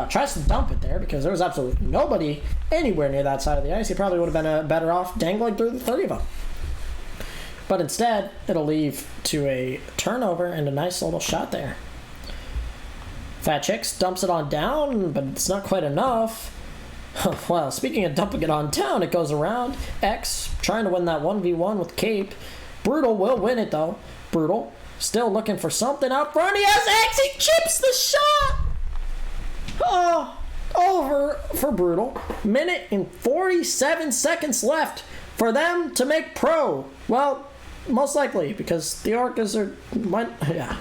S1: Tries to dump it there because there was absolutely nobody anywhere near that side of the ice. He probably would have been better off dangling through the 30 of them. But instead, it'll leave to a turnover and a nice little shot there. Fat Chicks dumps it on down, but it's not quite enough. Well, speaking of dumping it on down, it goes around. X trying to win that 1v1 with Cape. Brutal will win it though. Brutal still looking for something out front. He has X. He chips the shot. Oh, over for Brutal. Minute and 47 seconds left for them to make pro. Well, most likely, because the Orcas are... yeah.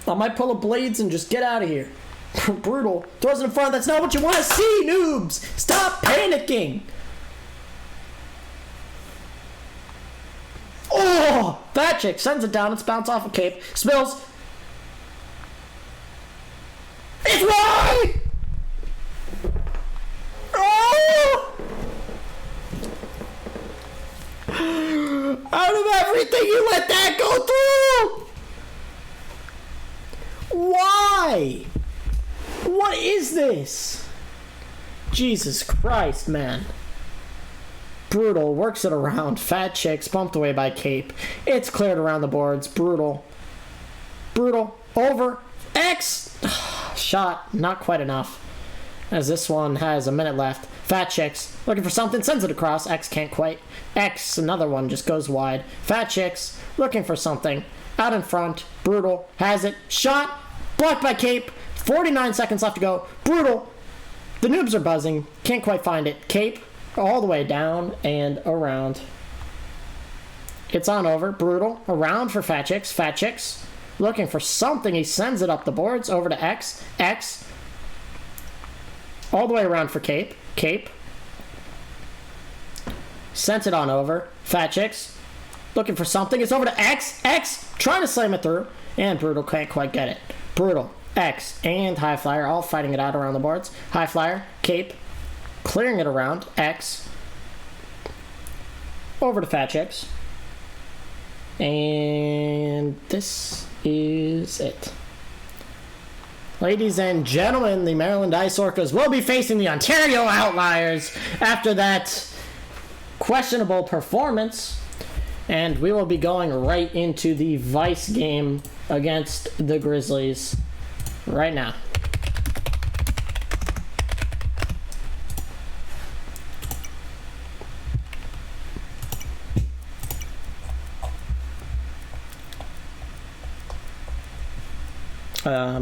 S1: I might pull a Blades and just get out of here. Brutal throws it in front. That's not what you want to see, Noobs. Stop panicking. Oh, Fat Chick sends it down. It's bounced off a Cape. Spills. It's wide! Oh! Out of everything, you let that go through! Why? What is this? Jesus Christ, man. Brutal works it around. Fat Chicks bumped away by Cape. It's cleared around the boards. Brutal. Brutal. Over. X. Shot. Not quite enough. As this one has a minute left. Fat Chicks looking for something. Sends it across. X can't quite. X. Another one just goes wide. Fat Chicks looking for something. Out in front. Brutal. Has it. Shot. Blocked by Cape. 49 seconds left to go. Brutal. The Noobs are buzzing. Can't quite find it. Cape all the way down and around. It's on over. Brutal. Around for Fat Chicks. Fat Chicks looking for something. He sends it up the boards over to X. X. All the way around for Cape. Cape. Sent it on over. Fat Chicks looking for something. It's over to X. X trying to slam it through. And Brutal can't quite get it. Brutal. X and High Flyer all fighting it out around the boards. High Flyer. Cape. Clearing it around. X. Over to Fat Chicks. And this is it. Ladies and gentlemen, the Maryland Ice Orcas will be facing the Ontario Outliers after that questionable performance. And we will be going right into the Vice game against the Grizzlies right now.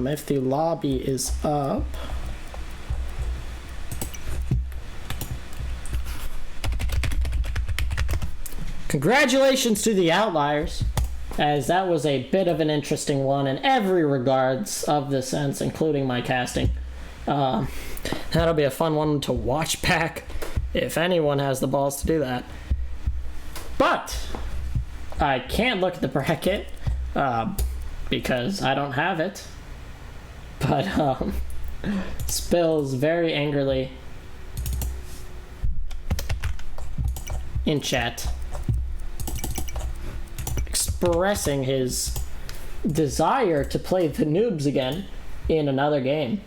S1: If the lobby is up. Congratulations to the Outliers, as that was a bit of an interesting one in every regards of the sense, including my casting. That'll be a fun one to watch back, if anyone has the balls to do that. But I can't look at the bracket, because I don't have it. But Spills very angrily in chat expressing his desire to play the Noobs again in another game.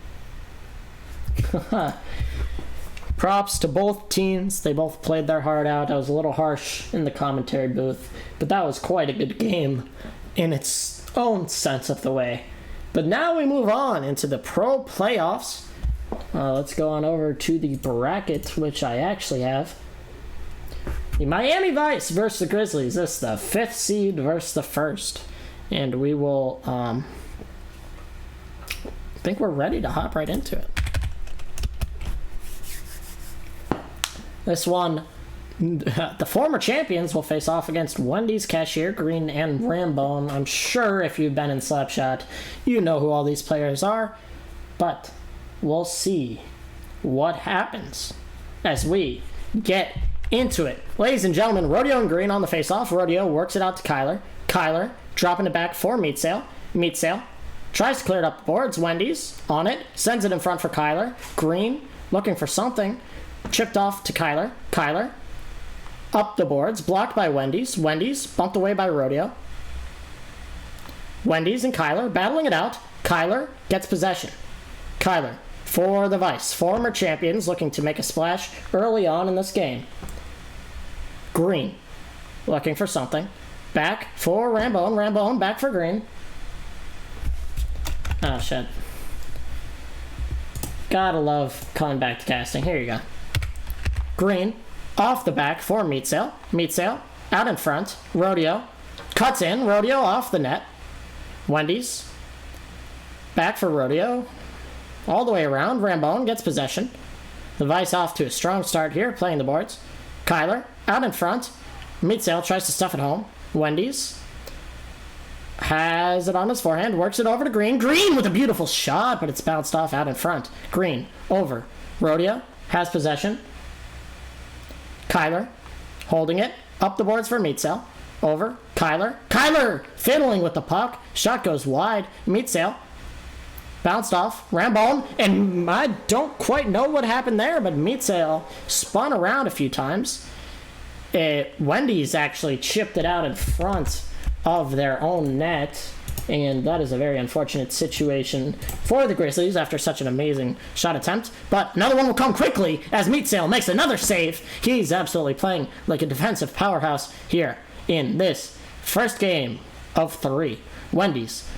S1: Props to both teams. They both played their heart out. I was a little harsh in the commentary booth, but that was quite a good game in its own sense of the way. But now we move on into the pro playoffs. Let's go on over to the bracket, which I actually have. The Miami Vice versus the Grizzlies. This is the 5th seed versus the 1st. And we will, I think we're ready to hop right into it. This one, the former champions will face off against Wendy's, Cashier, Green, and Rambone. I'm sure if you've been in Slapshot, you know who all these players are. But we'll see what happens as we get into it. Ladies and gentlemen, Rodeo and Green on the face-off. Rodeo works it out to Kyler. Kyler dropping it back for Meat Sale. Meat Sale tries to clear it up the boards. Wendy's on it. Sends it in front for Kyler. Green looking for something. Chipped off to Kyler. Kyler up the boards. Blocked by Wendy's. Wendy's bumped away by Rodeo. Wendy's and Kyler battling it out. Kyler gets possession. Kyler for the Vice. Former champions looking to make a splash early on in this game. Green looking for something. Back for Rambone. Rambone back for Green. Oh, shit. Gotta love coming back to casting. Here you go. Green off the back for Meat Sale. Meat Sale out in front. Rodeo cuts in. Rodeo off the net. Wendy's back for Rodeo. All the way around. Rambone gets possession. The Vice off to a strong start here, playing the boards. Kyler out in front. Meat Sale tries to stuff it home. Wendy's has it on his forehand. Works it over to Green. Green with a beautiful shot, but it's bounced off out in front. Green over. Rodeo has possession. Kyler holding it. Up the boards for Meat Sale. Over. Kyler. Kyler fiddling with the puck. Shot goes wide. Meat Sale bounced off. Rambone. And I don't quite know what happened there, but Meat Sale spun around a few times. Wendy's actually chipped it out in front of their own net. And that is a very unfortunate situation for the Grizzlies after such an amazing shot attempt. But another one will come quickly as Meatsail makes another save. He's absolutely playing like a defensive powerhouse here in this first game of 3. Wendy's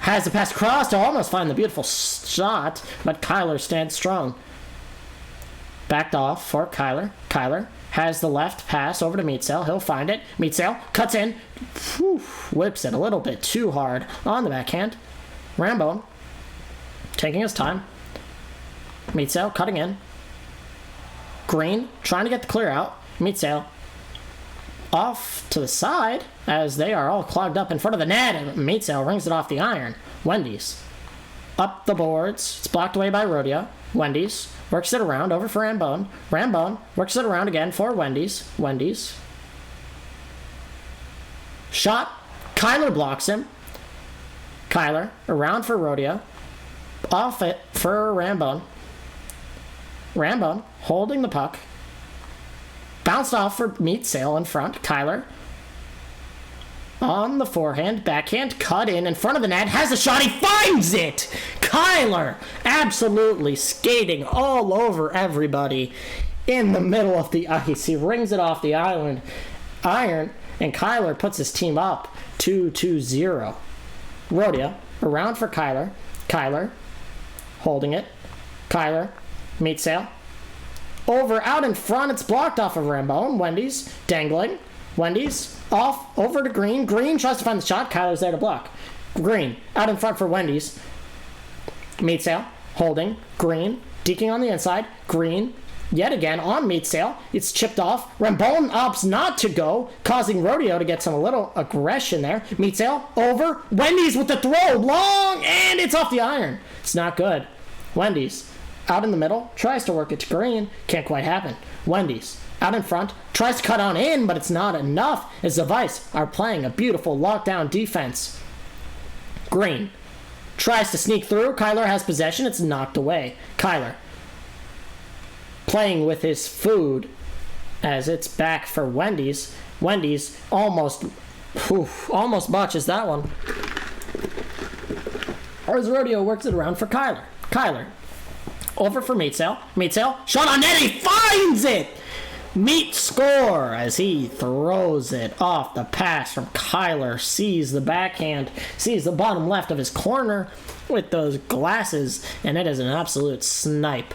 S1: has the pass across to almost find the beautiful shot, but Kyler stands strong. Backed off for Kyler. Kyler has the left pass over to Meatsail. He'll find it. Meatsail cuts in. Whew, whips it a little bit too hard on the backhand. Rambo taking his time. Meatsail cutting in. Green trying to get the clear out. Meatsail off to the side as they are all clogged up in front of the net, and Meatsail rings it off the iron. Wendy's up the boards. It's blocked away by Rodeo. Wendy's works it around over for Rambone. Rambone works it around again for Wendy's. Wendy's shot. Kyler blocks him. Kyler around for Rodeo. Off it for Rambone. Rambone holding the puck. Bounced off for Meatsail in front. Kyler on the forehand, backhand, cut in front of the net, has a shot, he finds it! Kyler absolutely skating all over everybody in the middle of the ice. He rings it off the iron, and Kyler puts his team up 2-0. Rodeo around for Kyler. Kyler holding it. Kyler, Meatsail. Over, out in front, it's blocked off of Rambo. Wendy's dangling. Wendy's off, over to Green. Green tries to find the shot. Kyler's there to block. Green out in front for Wendy's. Meatsail holding. Green deking on the inside. Green yet again on Meatsail. It's chipped off. Rambone opts not to go, causing Rodeo to get some little aggression there. Meatsail over. Wendy's with the throw. Long, and it's off the iron. It's not good. Wendy's out in the middle, tries to work it to Green, can't quite happen. Wendy's out in front, tries to cut on in, but it's not enough as the Vice are playing a beautiful lockdown defense. Green tries to sneak through. Kyler has possession. It's knocked away. Kyler playing with his food as it's back for Wendy's. Wendy's almost botches that one. Or as Rodeo works it around for Kyler. Kyler over for Meatsail. Meatsail, shot on net, he finds it! Meat score as he throws it off the pass from Kyler. Sees the backhand, sees the bottom left of his corner with those glasses, and it is an absolute snipe.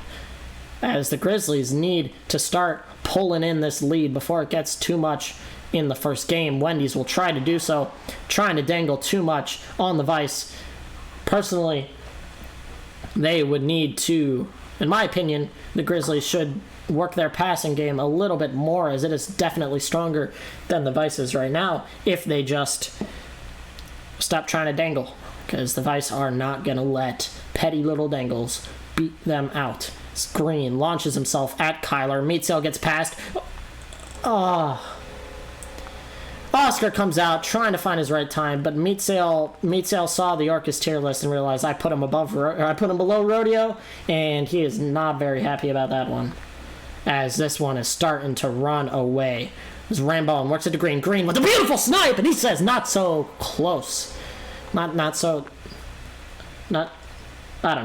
S1: As the Grizzlies need to start pulling in this lead before it gets too much in the first game. Wendy's will try to do so, trying to dangle too much on the Vice. Personally, they would need to, in my opinion, the Grizzlies should work their passing game a little bit more, as it is definitely stronger than the Vice's right now, if they just stop trying to dangle, because the Vice are not going to let petty little dangles beat them out. Green launches himself at Kyler. Meatsail gets past. Oscar comes out trying to find his right time, but Meatsail saw the Orcus tier list and realized I put him below Rodeo, and he is not very happy about that one, as this one is starting to run away. As Rambone works it to Green. Green with a beautiful snipe, and he says not so close. I don't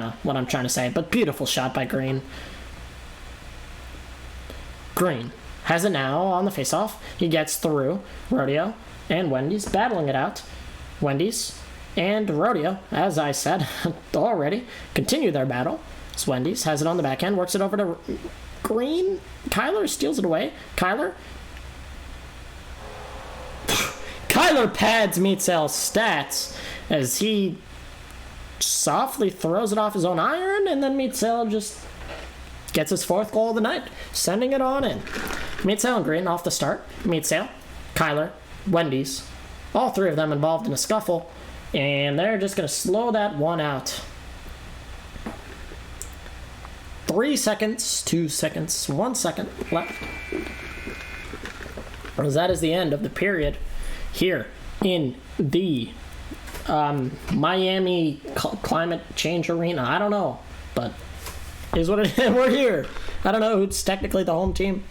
S1: know what I'm trying to say, but beautiful shot by Green. Green has it now on the faceoff. He gets through. Rodeo and Wendy's battling it out. Wendy's and Rodeo, as I said already, continue their battle. So Wendy's has it on the backhand, works it over to Green. Kyler steals it away. Kyler pads Meatsail's stats as he softly throws it off his own iron, and then Meatsail just gets his 4th goal of the night, sending it on in. Meatsail and Green off the start. Meatsail, Kyler, Wendy's, all 3 of them involved in a scuffle, and they're just going to slow that one out. 3 seconds, 2 seconds, 1 second left. As that is the end of the period here in the Miami climate change arena. I don't know, but is what it is. We're here. I don't know who's technically the home team.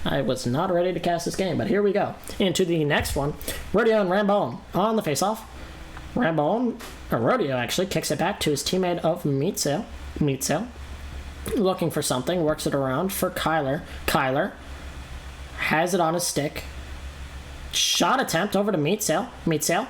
S1: I was not ready to cast this game, but here we go. Into the next one. Rodeo and Rambone on the faceoff. Rambo, or Rodeo actually, kicks it back to his teammate of Meatsail. Meatsail. Looking for something, works it around for Kyler. Kyler has it on his stick. Shot attempt over to Meatsail. Meatsail.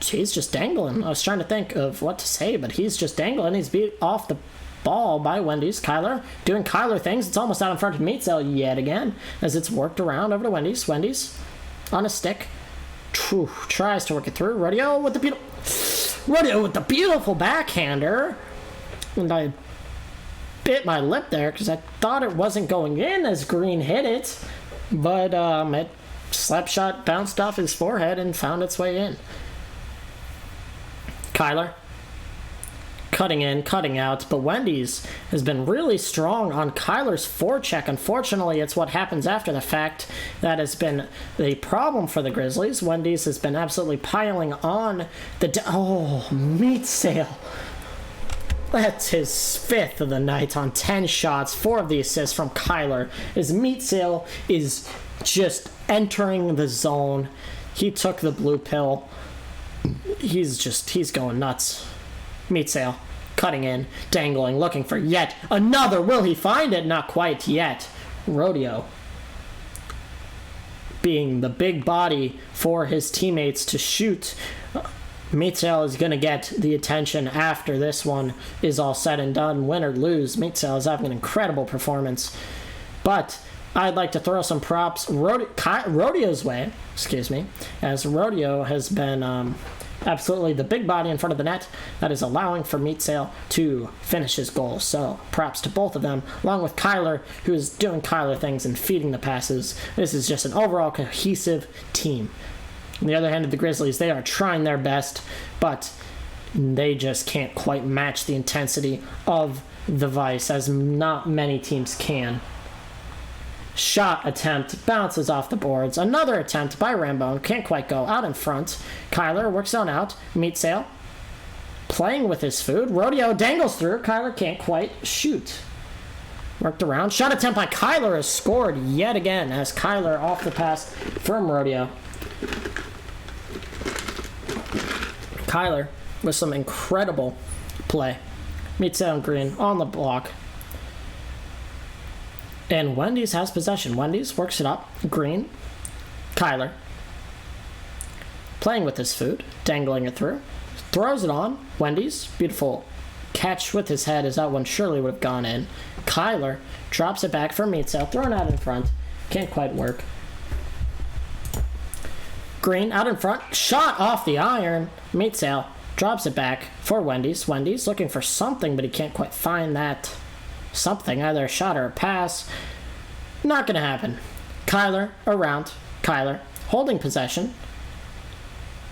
S1: He's just dangling. I was trying to think of what to say, but he's just dangling. He's beat off the ball by Wendy's. Kyler doing Kyler things. It's almost out in front of Meatsail yet again as it's worked around over to Wendy's. Wendy's on a stick. Tries to work it through. Rodeo with the beautiful backhander. And I bit my lip there because I thought it wasn't going in as Green hit it. But it slap shot bounced off his forehead and found its way in. Kyler cutting in, cutting out, but Wendy's has been really strong on Kyler's forecheck. Unfortunately, it's what happens after the fact that has been the problem for the Grizzlies. Wendy's has been absolutely piling on the... Meatsail. That's his 5th of the night on 10 shots. 4 of the assists from Kyler. As Meatsail is just entering the zone. He took the blue pill. He's going nuts. Meatsail cutting in, dangling, looking for yet another. Will he find it? Not quite yet. Rodeo being the big body for his teammates to shoot. Meatsail is going to get the attention after this one is all said and done. Win or lose, Meatsail is having an incredible performance. But I'd like to throw some props Rodeo's way, as Rodeo has been absolutely the big body in front of the net that is allowing for Meatsail to finish his goal. So props to both of them, along with Kyler, who is doing Kyler things and feeding the passes. This is just an overall cohesive team. On the other hand of the Grizzlies, they are trying their best, but they just can't quite match the intensity of the Vice, as not many teams can. Shot attempt bounces off the boards. Another attempt by Rambone. Can't quite go out in front. Kyler works on out. Meatsail playing with his food. Rodeo dangles through. Kyler can't quite shoot. Worked around. Shot attempt by Kyler is scored yet again as Kyler off the pass from Rodeo. Kyler with some incredible play. Meatsail and Green on the block. And Wendy's has possession. Wendy's works it up. Green. Kyler. Playing with his food. Dangling it through. Throws it on. Wendy's. Beautiful catch with his head as that one surely would have gone in. Kyler drops it back for Meatsail. Thrown out in front. Can't quite work. Green out in front. Shot off the iron. Meatsail drops it back for Wendy's. Wendy's looking for something, but he can't quite find that something, either a shot or a pass. Not gonna happen. Kyler around. Kyler holding possession.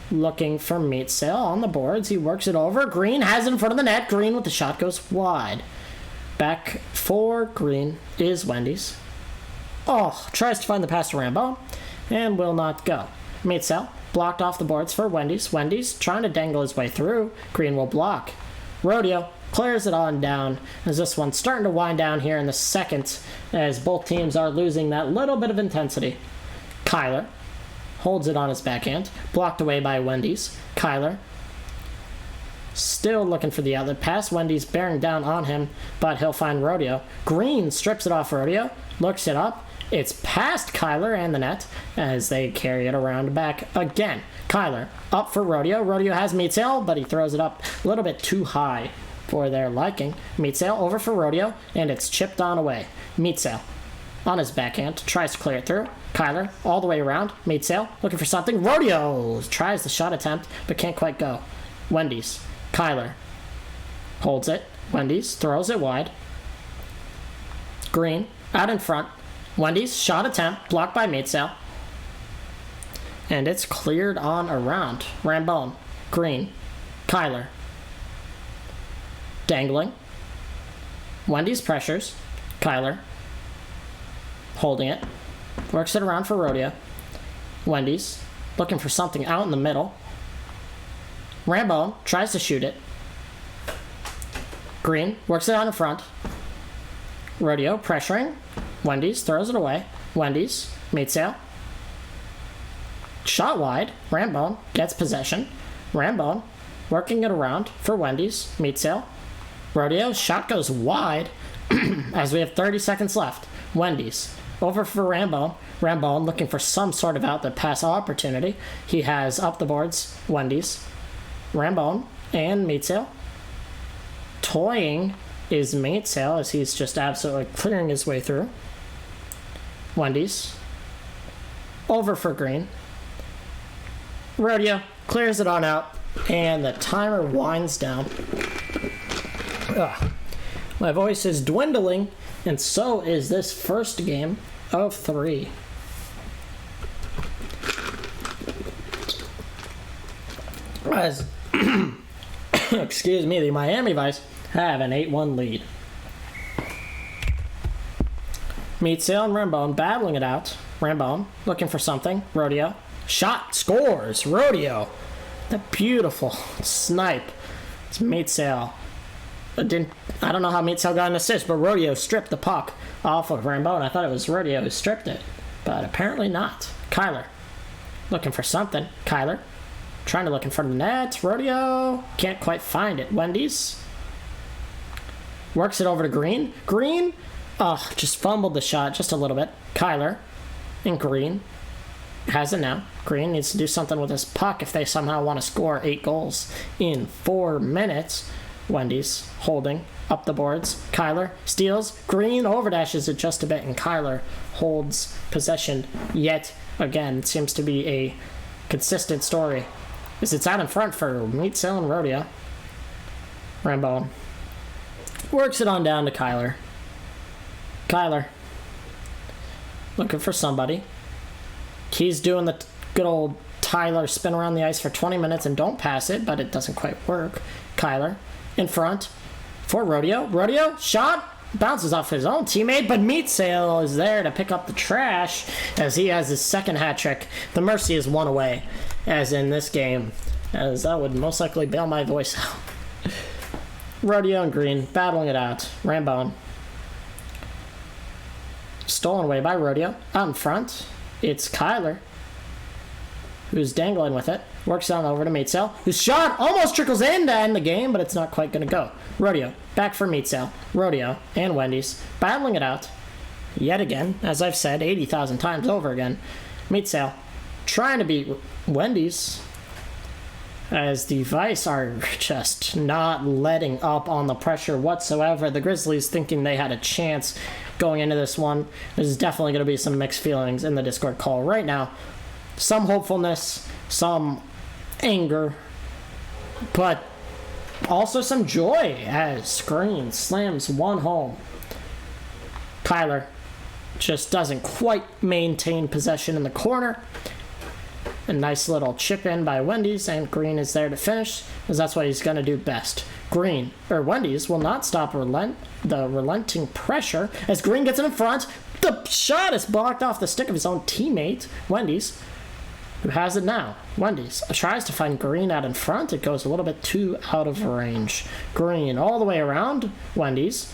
S1: Looking for Meatsail on the boards. He works it over. Green has it in front of the net. Green with the shot goes wide. Back for Green is Wendy's. Tries to find the pass to Rambo and will not go. Meatsail blocked off the boards for Wendy's. Wendy's trying to dangle his way through. Green will block. Rodeo clears it on down as this one's starting to wind down here in the second as both teams are losing that little bit of intensity. Kyler holds it on his backhand, blocked away by Wendy's. Kyler still looking for the other pass. Wendy's bearing down on him, but he'll find Rodeo. Green strips it off Rodeo, looks it up. It's past Kyler and the net as they carry it around back again. Kyler up for Rodeo. Rodeo has Meatsail, but he throws it up a little bit too high for their liking. Meatsail over for Rodeo, and it's chipped on away. Meatsail on his backhand, tries to clear it through. Kyler all the way around. Meatsail looking for something. Rodeo tries the shot attempt, but can't quite go. Wendy's. Kyler holds it. Wendy's throws it wide. Green out in front. Wendy's shot attempt, blocked by Meatsail. And it's cleared on around. Rambone. Green. Kyler. Dangling. Wendy's pressures. Kyler. Holding it. Works it around for Rodeo. Wendy's looking for something out in the middle. Rambone tries to shoot it. Green works it on in front. Rodeo pressuring. Wendy's throws it away. Wendy's. Meatsail. Shot wide. Rambone gets possession. Rambone working it around for Wendy's. Meat sale. Rodeo. Shot goes wide as we have 30 seconds left. Wendy's. Over for Rambone. Rambone looking for some sort of outlet pass opportunity. He has up the boards. Wendy's. Rambone and Meat sale. Toying is Meat sale as he's just absolutely clearing his way through. Wendy's. Over for Green. Rodeo clears it on out, and the timer winds down. Ugh. My voice is dwindling, and so is this first game of 3. As, excuse me, the Miami Vice have an 8-1 lead. Meat Sale and Rambone battling it out. Rambone looking for something. Rodeo. Shot scores. Rodeo. The beautiful snipe. It's Meat Sale. I don't know how Meat Sale got an assist, but Rodeo stripped the puck off of Rambone. I thought it was Rodeo who stripped it, but apparently not. Kyler looking for something. Kyler trying to look in front of the net. Rodeo can't quite find it. Wendy's works it over to Green. Green just fumbled the shot just a little bit. Kyler and Green has it now. Green needs to do something with this puck if they somehow want to score 8 goals in 4 minutes. Wendy's holding up the boards. Kyler steals. Green overdashes it just a bit, and Kyler holds possession yet again. It seems to be a consistent story. It's out in front for Meat Sale and Rodeo. Rambone works it on down to Kyler. Kyler looking for somebody. He's doing the good old Tyler spin around the ice for 20 minutes and don't pass it, but it doesn't quite work. Kyler in front for Rodeo. Rodeo shot bounces off his own teammate, but Meat Sale is there to pick up the trash as he has his second hat trick. The mercy is one away, as in this game, as that would most likely bail my voice out. Rodeo and Green battling it out. Rambone stolen away by Rodeo. Out in front, it's Kyler who's dangling with it. Works on over to Meat Sale, whose shot almost trickles in to end the game, but it's not quite going to go. Rodeo back for Meat Sale. Rodeo and Wendy's battling it out yet again, as I've said 80,000 times over again. Meat Sale trying to beat Wendy's as the Vice are just not letting up on the pressure whatsoever. The Grizzlies thinking they had a chance going into this one. There's definitely going to be some mixed feelings in the Discord call right now. Some hopefulness, some anger, but also some joy as Green slams one home. Kyler just doesn't quite maintain possession in the corner. A nice little chip in by Wendy's, and Green is there to finish, as that's what he's going to do best. Wendy's will not stop the relenting pressure as Green gets it in front. The shot is blocked off the stick of his own teammate, Wendy's, who has it now. Wendy's tries to find Green out in front. It goes a little bit too out of range. Green all the way around Wendy's.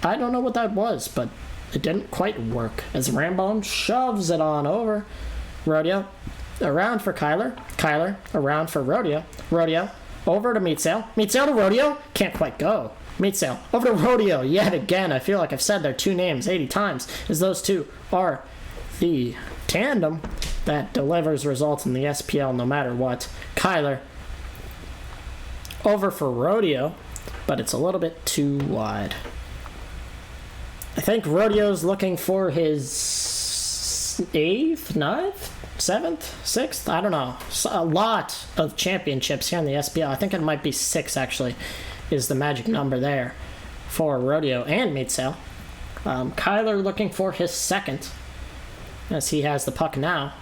S1: I don't know what that was, but it didn't quite work as Rambone shoves it on over. Rodeo around for Kyler. Kyler around for Rodeo. Rodeo over to Meat Sale. Meat Sale to Rodeo. Can't quite go. Meat Sale over to Rodeo yet again. I feel like I've said their two names 80 times, as those two are the tandem that delivers results in the SPL no matter what. Kyler over for Rodeo, but it's a little bit too wide. I think Rodeo's looking for his 8th, 9th, 7th, 6th, I don't know. A lot of championships here in the SPL. I think it might be 6 actually is the magic number there for Rodeo and Meat Sale. Kyler looking for his 2nd as he has the puck now.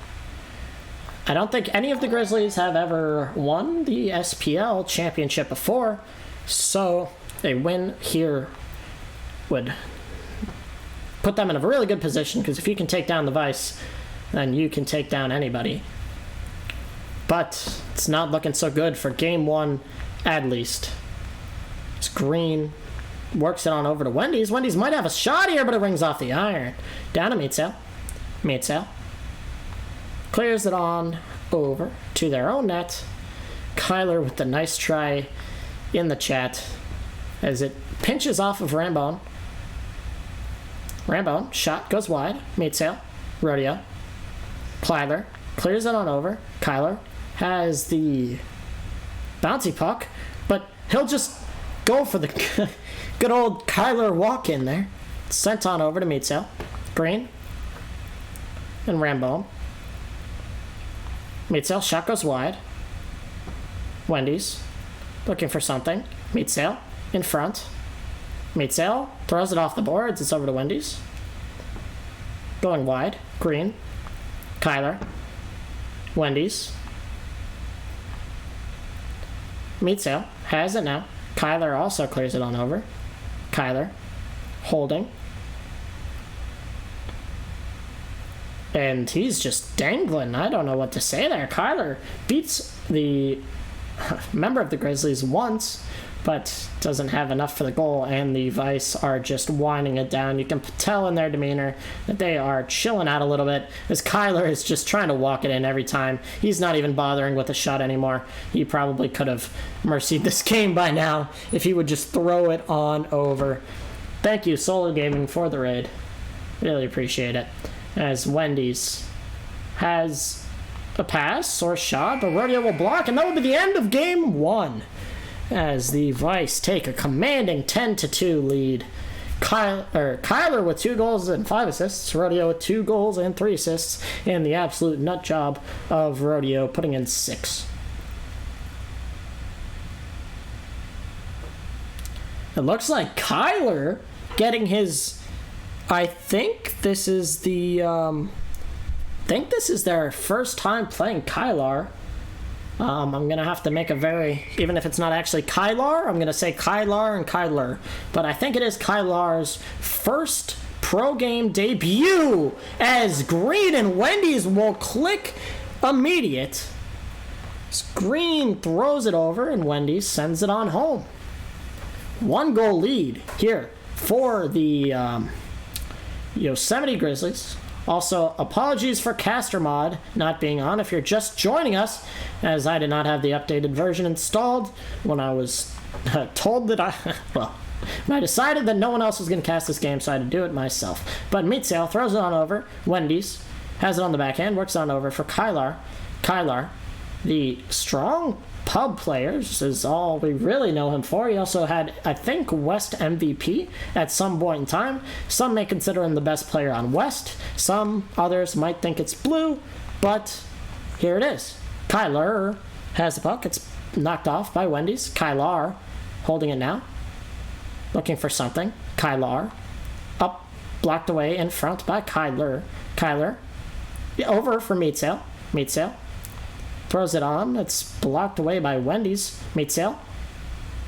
S1: I don't think any of the Grizzlies have ever won the SPL championship before, so a win here would put them in a really good position, because if you can take down the Vice, then you can take down anybody. But it's not looking so good for game 1 at least. It's Green works it on over to Wendy's. Wendy's might have a shot here, but it rings off the iron. Down to Meat Sale. Meat Sale clears it on over to their own net. Kyler with the nice try in the chat as it pinches off of Rambone. Rambone, shot goes wide, meet sail, Rodeo. Kyler clears it on over. Kyler has the bouncy puck, but he'll just go for the good old Kyler walk in there. Sent on over to meet sail. Green and Rambone. Meet sail, shot goes wide. Wendy's looking for something. Meet sail in front. Meet sail throws it off the boards. It's over to Wendy's. Going wide. Green. Kyler. Wendy's. Meet sail has it now. Kyler also clears it on over. Kyler holding. And he's just dangling. I don't know what to say there. Kyler beats the member of the Grizzlies once, but doesn't have enough for the goal, and the Vice are just winding it down. You can tell in their demeanor that they are chilling out a little bit, as Kyler is just trying to walk it in every time. He's not even bothering with a shot anymore. He probably could have mercied this game by now if he would just throw it on over. Thank you, Solar Gaming, for the raid. Really appreciate it. As Wendy's has a pass or a shot, but Rodeo will block, and that will be the end of game 1. As the Vice take a commanding 10-2 lead. Kyler with 2 goals and 5 assists, Rodeo with 2 goals and 3 assists, and the absolute nut job of Rodeo putting in 6. It looks like Kyler getting his... I think this is their first time playing Kylar. I'm going to have to make even if it's not actually Kylar, I'm going to say Kylar and Kyler. But I think it is Kylar's first pro game debut, as Green and Wendy's will click immediate. Green throws it over and Wendy's sends it on home. 1 goal lead here for the Yosemite Grizzlies. Also, apologies for Caster Mod not being on if you're just joining us, as I did not have the updated version installed when I was told that when I decided that no one else was going to cast this game, so I had to do it myself. But Meat Sail throws it on over. Wendy's has it on the backhand, works on over for Kylar. Kylar, the strong pub players, is all we really know him for. He also had, I think, West MVP at some point in time. Some may consider him the best player on West. Some others might think it's Blue, but here it is. Kyler has the puck. It's knocked off by Wendy's. Kylar holding it now. Looking for something. Kylar up, blocked away in front by Kyler. Kyler over for Meat Sail. Meat Sail throws it on. It's blocked away by Wendy's. Meat Sail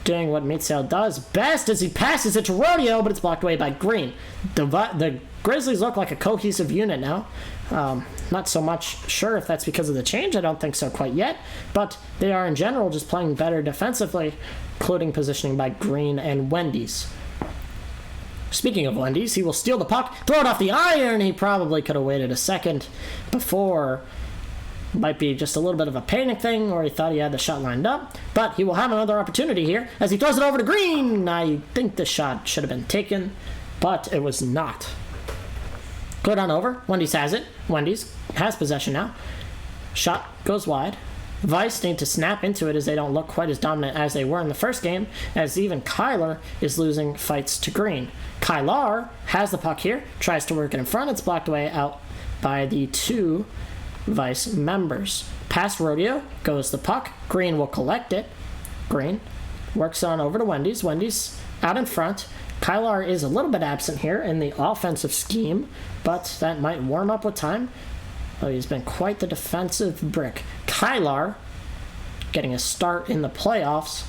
S1: doing what Meat Sail does best as he passes it to Rodeo, but it's blocked away by Green. The Grizzlies look like a cohesive unit now. Not so much sure if that's because of the change. I don't think so quite yet. But they are in general just playing better defensively, including positioning by Green and Wendy's. Speaking of Wendy's, he will steal the puck, throw it off the iron. He probably could have waited a second before. Might be just a little bit of a panic thing, or he thought he had the shot lined up. But he will have another opportunity here as he throws it over to Green. I think the shot should have been taken, but it was not. Cleared on over. Wendy's has it. Wendy's has possession now. Shot goes wide. Vice need to snap into it as they don't look quite as dominant as they were in the first game, as even Kyler is losing fights to Green. Kylar has the puck here, tries to work it in front. It's blocked away out by the 2 Vice members. Past Rodeo goes the puck. Green will collect it. Green works on over to Wendy's. Wendy's out in front. Kylar is a little bit absent here in the offensive scheme, but that might warm up with time. Oh, he's been quite the defensive brick. Kylar getting a start in the playoffs,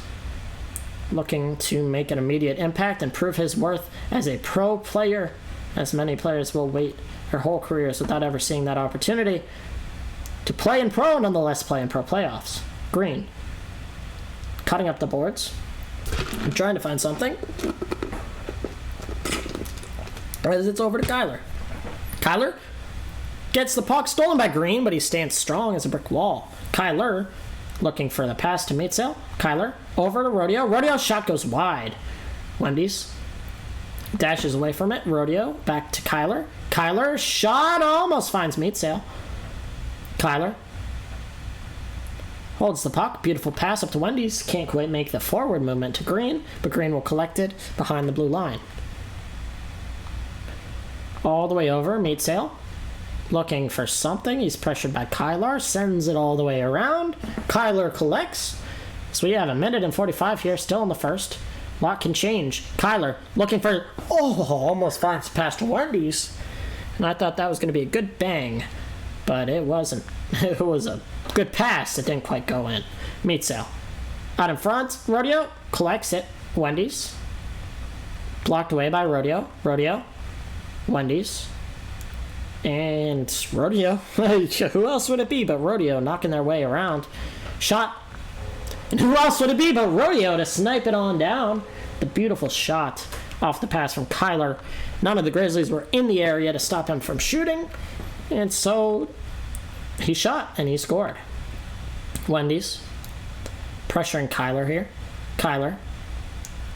S1: looking to make an immediate impact and prove his worth as a pro player, as many players will wait their whole careers without ever seeing that opportunity to play in pro, nonetheless play in pro playoffs. Green cutting up the boards. I'm trying to find something. As it's over to Kyler. Kyler Gets the puck stolen by Green, but he stands strong as a brick wall. Kyler looking for the pass to Meatsail. Kyler over to Rodeo. Rodeo's shot goes wide. Wendy's dashes away from it. Rodeo back to Kyler. Kyler shot almost finds Meatsail. Kyler holds the puck. Beautiful pass up to Wendy's. Can't quite make the forward movement to Green, but Green will collect it behind the blue line. All the way over, Meatsail looking for something. He's pressured by Kyler. Sends it all the way around. Kyler collects. So we have a minute and 45 here, still in the first. A lot can change. Kyler looking for... Oh, almost finds past Wendy's. And I thought that was going to be a good bang. But it wasn't. It was a good pass. It didn't quite go in. Meatsail out in front. Rodeo collects it. Wendy's. Blocked away by Rodeo. Rodeo. Wendy's. And Rodeo. Who else would it be but Rodeo knocking their way around. Shot. And who else would it be but Rodeo to snipe it on down? The beautiful shot off the pass from Kyler. None of the Grizzlies were in the area to stop him from shooting. And so he shot and he scored. Wendy's pressuring Kyler here. Kyler.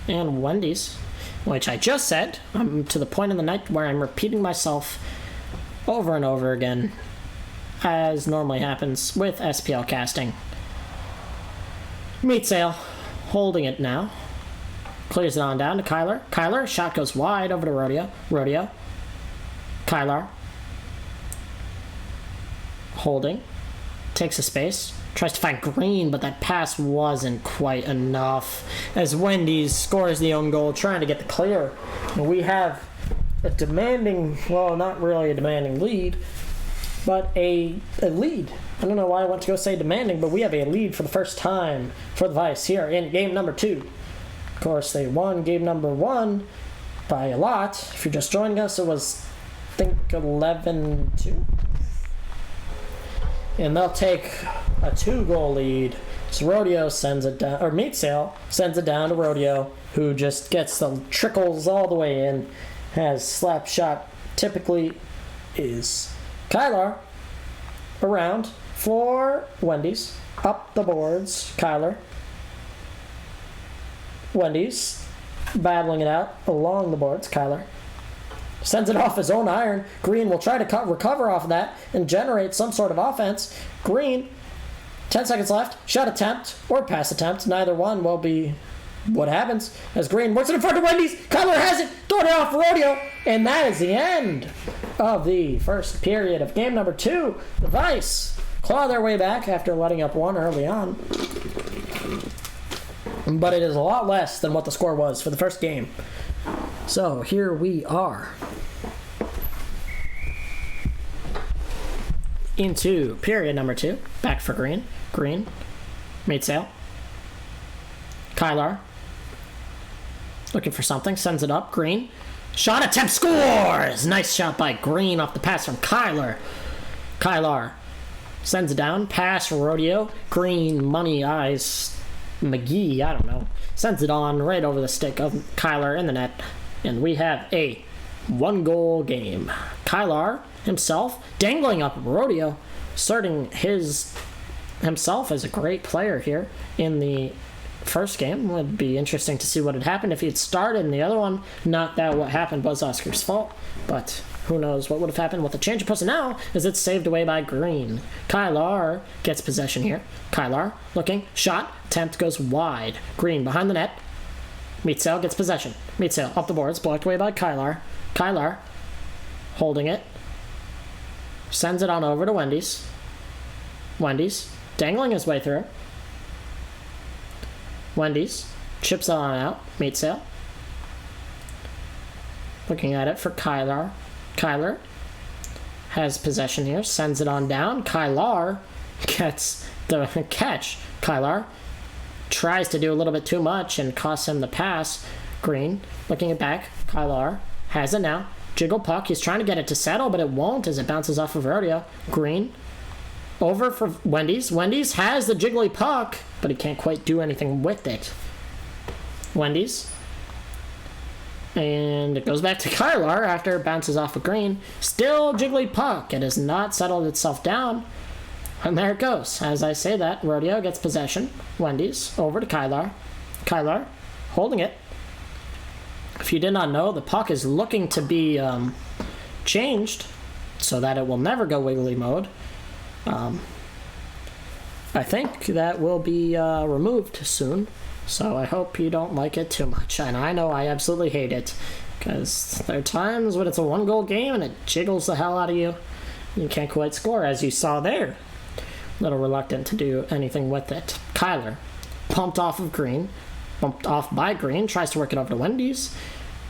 S1: And Wendy's, which I just said. I'm to the point in the night where I'm repeating myself over and over again, as normally happens with SPL casting. Meatsail holding it now. Clears it on down to Kyler. Kyler, shot goes wide over to Rodeo. Rodeo. Kyler. Holding. Takes a space. Tries to find Green, but that pass wasn't quite enough. As Wendy's scores the own goal, trying to get the clear. And we have a demanding, well, not really a demanding lead, but a lead. I don't know why I went to go say demanding, but we have a lead for the first time for the Vice here in game number 2. Of course, they won game number 1 by a lot. If you're just joining us, it was, I think, 11-2. And they'll take a 2-goal lead. So Rodeo sends it down, or Meatsail sends it down to Rodeo, who just gets the trickles all the way in. Has slap shot, typically is Kyler around for Wendy's. Up the boards, Kyler. Wendy's battling it out along the boards, Kyler. Sends it off his own iron. Green will try to recover off of that and generate some sort of offense. Green, 10 seconds left. Shot attempt or pass attempt. Neither one will be what happens as Green works it in front of Wendy's. Kyler has it. Throwing it off for Rodeo. And that is the end of the first period of game number 2. The Vice claw their way back after letting up 1 early on. But it is a lot less than what the score was for the first game. So here we are into period number 2. Back for Green. Green. Meatsail. Kyler. Looking for something. Sends it up. Green. Shot attempt. Scores! Nice shot by Green off the pass from Kyler. Kyler sends it down. Pass Rodeo. Green. Money Eyes. McGee. I don't know. Sends it on right over the stick of Kyler in the net. And we have a 1-goal game. Kyler himself dangling up Rodeo, starting himself as a great player here in the first game. It would be interesting to see what had happened if he had started in the other one. Not that what happened was Oscar's fault, but who knows what would have happened with the change of personnel as it's saved away by Green. Kyler gets possession here. Kyler looking, shot, attempt goes wide. Green behind the net. Meatsail gets possession. Meatsail up the boards, blocked away by Kyler. Kyler holding it. Sends it on over to Wendy's. Wendy's dangling his way through. Wendy's chips it on out. Meatsail looking at it for Kyler. Kyler has possession here. Sends it on down. Kyler gets the catch. Kyler tries to do a little bit too much and costs him the pass. Green looking it back. Kyler has it now. Jiggle puck. He's trying to get it to settle, but it won't as it bounces off of Rodeo. Green over for Wendy's. Wendy's has the jiggly puck, but he can't quite do anything with it. Wendy's And it goes back to Kylar after it bounces off a green. Still jiggly puck. It has not settled itself down. And there it goes. As I say that, Rodeo gets possession. Wendy's over to Kylar. Kylar holding it. If you did not know, the puck is looking to be changed so that it will never go wiggly mode. I think that will be removed soon. So I hope you don't like it too much. And I know I absolutely hate it. Because there are times when it's a one-goal game and it jiggles the hell out of you. You can't quite score, as you saw there. A little reluctant to do anything with it. Kyler, pumped off of Green. Bumped off by Green. Tries to work it over to Wendy's.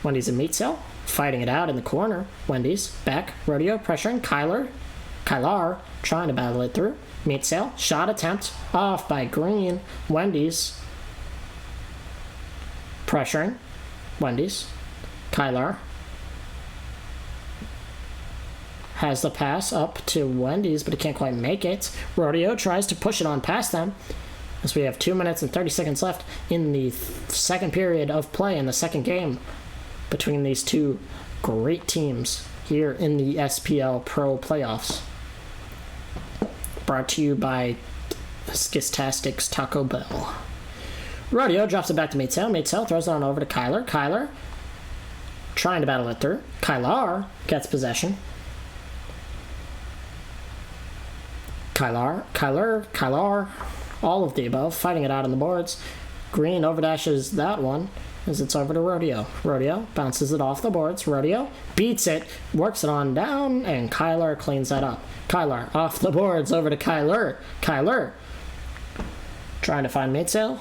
S1: Wendy's in meat cell. Fighting it out in the corner. Wendy's back. Rodeo pressuring Kyler. Kylar trying to battle it through. Meat cell. Shot attempt. Off by Green. Wendy's pressuring Wendy's. Kylar has the pass up to Wendy's, but he can't quite make it. Rodeo tries to push it on past them as we have 2 minutes and 30 seconds left in the second period of play in the second game between these two great teams here in the SPL Pro Playoffs. Brought to you by Skistastics Taco Bell. Rodeo drops it back to Matesel. Matesel throws it on over to Kyler. Kyler trying to battle it through. Kylar gets possession. Kylar, all of the above, fighting it out on the boards. Green overdashes that one as it's over to Rodeo. Rodeo bounces it off the boards. Rodeo beats it, works it on down, and Kylar cleans that up. Kylar off the boards over to Kyler. Kyler trying to find Matesel.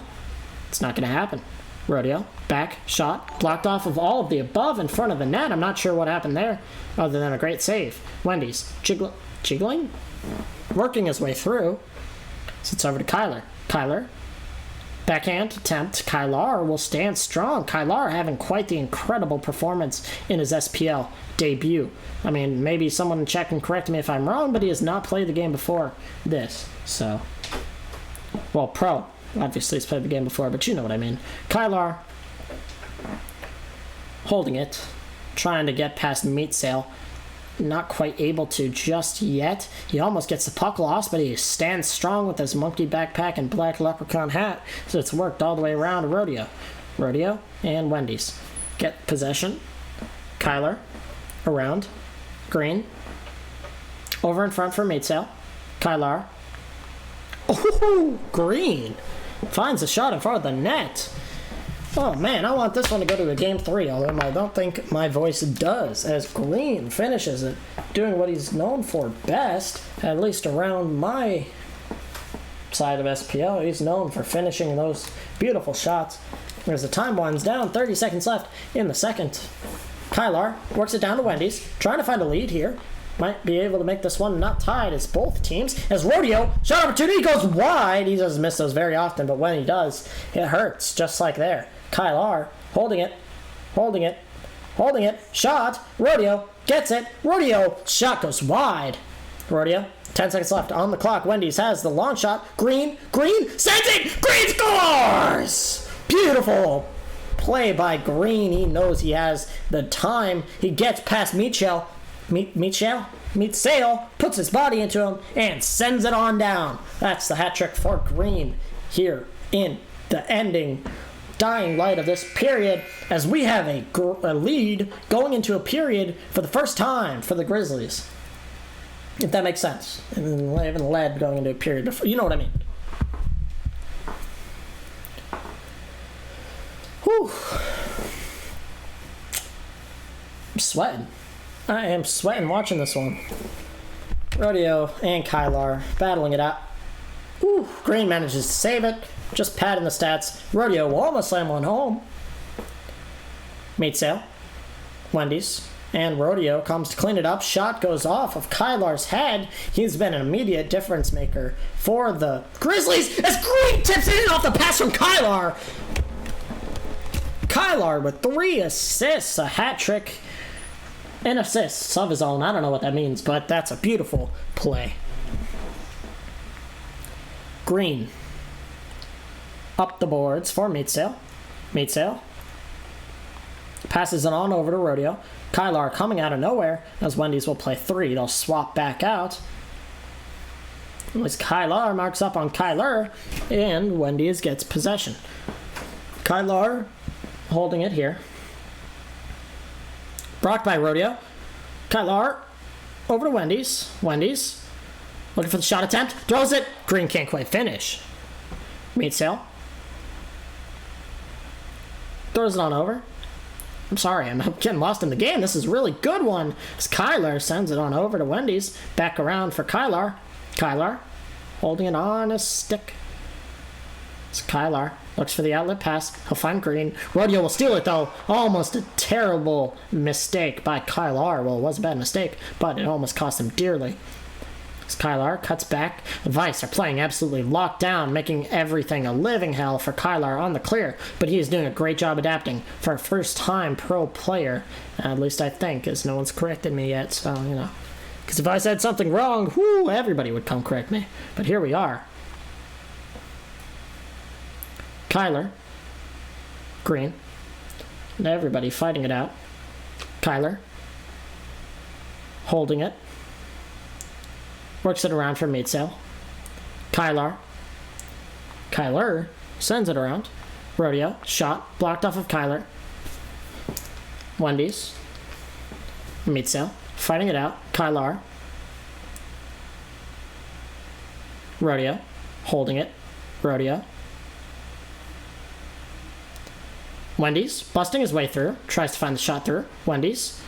S1: It's not going to happen. Rodeo, back, shot, blocked off of all of the above in front of the net. I'm not sure what happened there, other than a great save. Wendy's, jiggling? Working his way through. So it's over to Kyler. Kyler, backhand attempt. Kylar will stand strong. Kylar having quite the incredible performance in his SPL debut. I mean, maybe someone in chat can correct me if I'm wrong, but he has not played the game before this. So, well, pro. Obviously, he's played the game before, but you know what I mean. Kylar holding it, trying to get past Meat Sale. Not quite able to just yet. He almost gets the puck lost, but he stands strong with his monkey backpack and black leprechaun hat, so it's worked all the way around to Rodeo. Rodeo and Wendy's get possession. Kyler around. Green over in front for Meat Sale. Kylar. Oh, Green finds a shot in front of the net. Oh man, I want this one to go to a game 3, although I don't think my voice does, as Green finishes it, doing what he's known for best, at least around my side of SPL. He's known for finishing those beautiful shots. As the time winds down, 30 seconds left in the second. Kylar works it down to Wendy's, trying to find a lead here. Might be able to make this one not tied as both teams. As Rodeo, shot opportunity goes wide. He doesn't miss those very often, but when he does, it hurts, just like there. Kylar holding it, shot. Rodeo gets it. Rodeo, shot goes wide. Rodeo, 10 seconds left on the clock. Wendy's has the long shot. Green, sends it. Green scores! Beautiful play by Green. He knows he has the time. He gets past Meat Sale, puts his body into him, and sends it on down. That's the hat trick for Green here in the ending dying light of this period, as we have a lead going into a period for the first time for the Grizzlies. If that makes sense. And they haven't led going into a period before. You know what I mean. Whew. I'm sweating. I am sweating watching this one. Rodeo and Kylar battling it out. Ooh, Green manages to save it. Just padding the stats. Rodeo will almost slam one home. Meat Sale. Wendy's. And Rodeo comes to clean it up. Shot goes off of Kylar's head. He's been an immediate difference maker for the Grizzlies as Green tips it in off the pass from Kylar. Kylar with 3 assists, a hat trick, and assists of his own. I don't know what that means, but that's a beautiful play. Green up the boards for Meat Sale. Passes it on over to Rodeo. Kylar coming out of nowhere as Wendy's will play 3. They'll swap back out. As Kylar marks up on Kyler, and Wendy's gets possession. Kylar holding it here. Blocked by Rodeo. Kylar over to Wendy's. Wendy's looking for the shot attempt. Throws it. Green can't quite finish. Meat sale. Throws it on over. I'm sorry, I'm getting lost in the game. This is a really good one. As Kylar sends it on over to Wendy's. Back around for Kylar. Kylar holding it on a stick. It's Kylar. Looks for the outlet pass. He'll find Green. Rodeo will steal it, though. Almost a terrible mistake by Kylar. Well, it was a bad mistake, but it almost cost him dearly. As Kylar cuts back, the Vice are playing absolutely locked down, making everything a living hell for Kylar on the clear, but he is doing a great job adapting for a first-time pro player. At least I think, as no one's corrected me yet, so, you know. Because if I said something wrong, whoo, everybody would come correct me. But here we are. Kylar, Green, and everybody fighting it out. Kylar, holding it, works it around for meat sale. Kylar sends it around. Rodeo, shot, blocked off of Kylar. Wendy's, meat sale, fighting it out. Kylar, Rodeo, holding it. Rodeo. Wendy's busting his way through, tries to find the shot through. Wendy's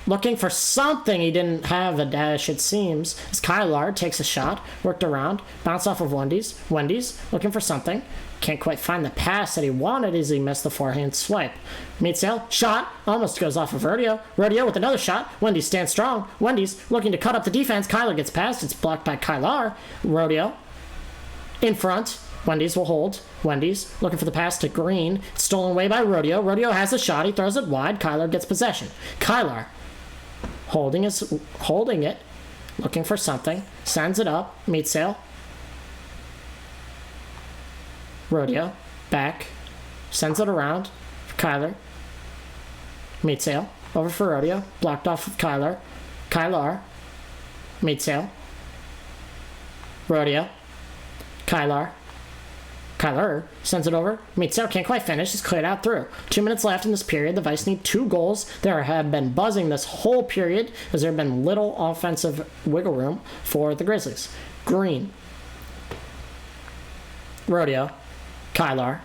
S1: looking for something he didn't have a dash, it seems, as Kylar takes a shot, worked around, bounced off of Wendy's. Wendy's looking for something, can't quite find the pass that he wanted as he missed the forehand swipe. Meat sale, shot, almost goes off of Rodeo. Rodeo with another shot. Wendy's stands strong. Wendy's looking to cut up the defense. Kylar gets past, it's blocked by Kylar. Rodeo in front. Wendy's will hold. Wendy's looking for the pass to Green. It's stolen away by Rodeo. Rodeo has the shot. He throws it wide. Kylar gets possession. Kylar holding it. Looking for something. Sends it up. Meat sale. Rodeo. Back. Sends it around. Kylar. Meat sale. Over for Rodeo. Blocked off of Kylar. Kylar. Meat sale. Rodeo. Kylar sends it over. Meat sale can't quite finish. It's cleared out through. 2 minutes left in this period. The Vice need 2 goals. There have been buzzing this whole period as there have been little offensive wiggle room for the Grizzlies. Green. Rodeo. Kylar.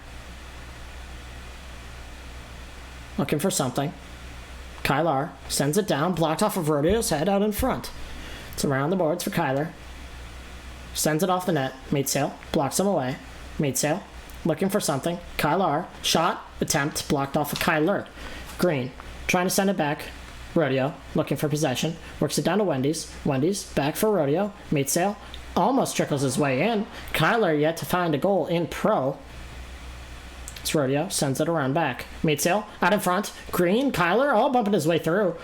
S1: Looking for something. Kylar sends it down. Blocked off of Rodeo's head out in front. It's around the boards for Kylar. Sends it off the net. Meat sale. Blocks him away. Meat sale. Looking for something. Kylar. Shot. Attempt. Blocked off of Kylar. Green. Trying to send it back. Rodeo. Looking for possession. Works it down to Wendy's. Wendy's. Back for Rodeo. Meat sale. Almost trickles his way in. Kylar yet to find a goal in pro. It's Rodeo. Sends it around back. Meat sale. Out in front. Green. Kylar. All bumping his way through.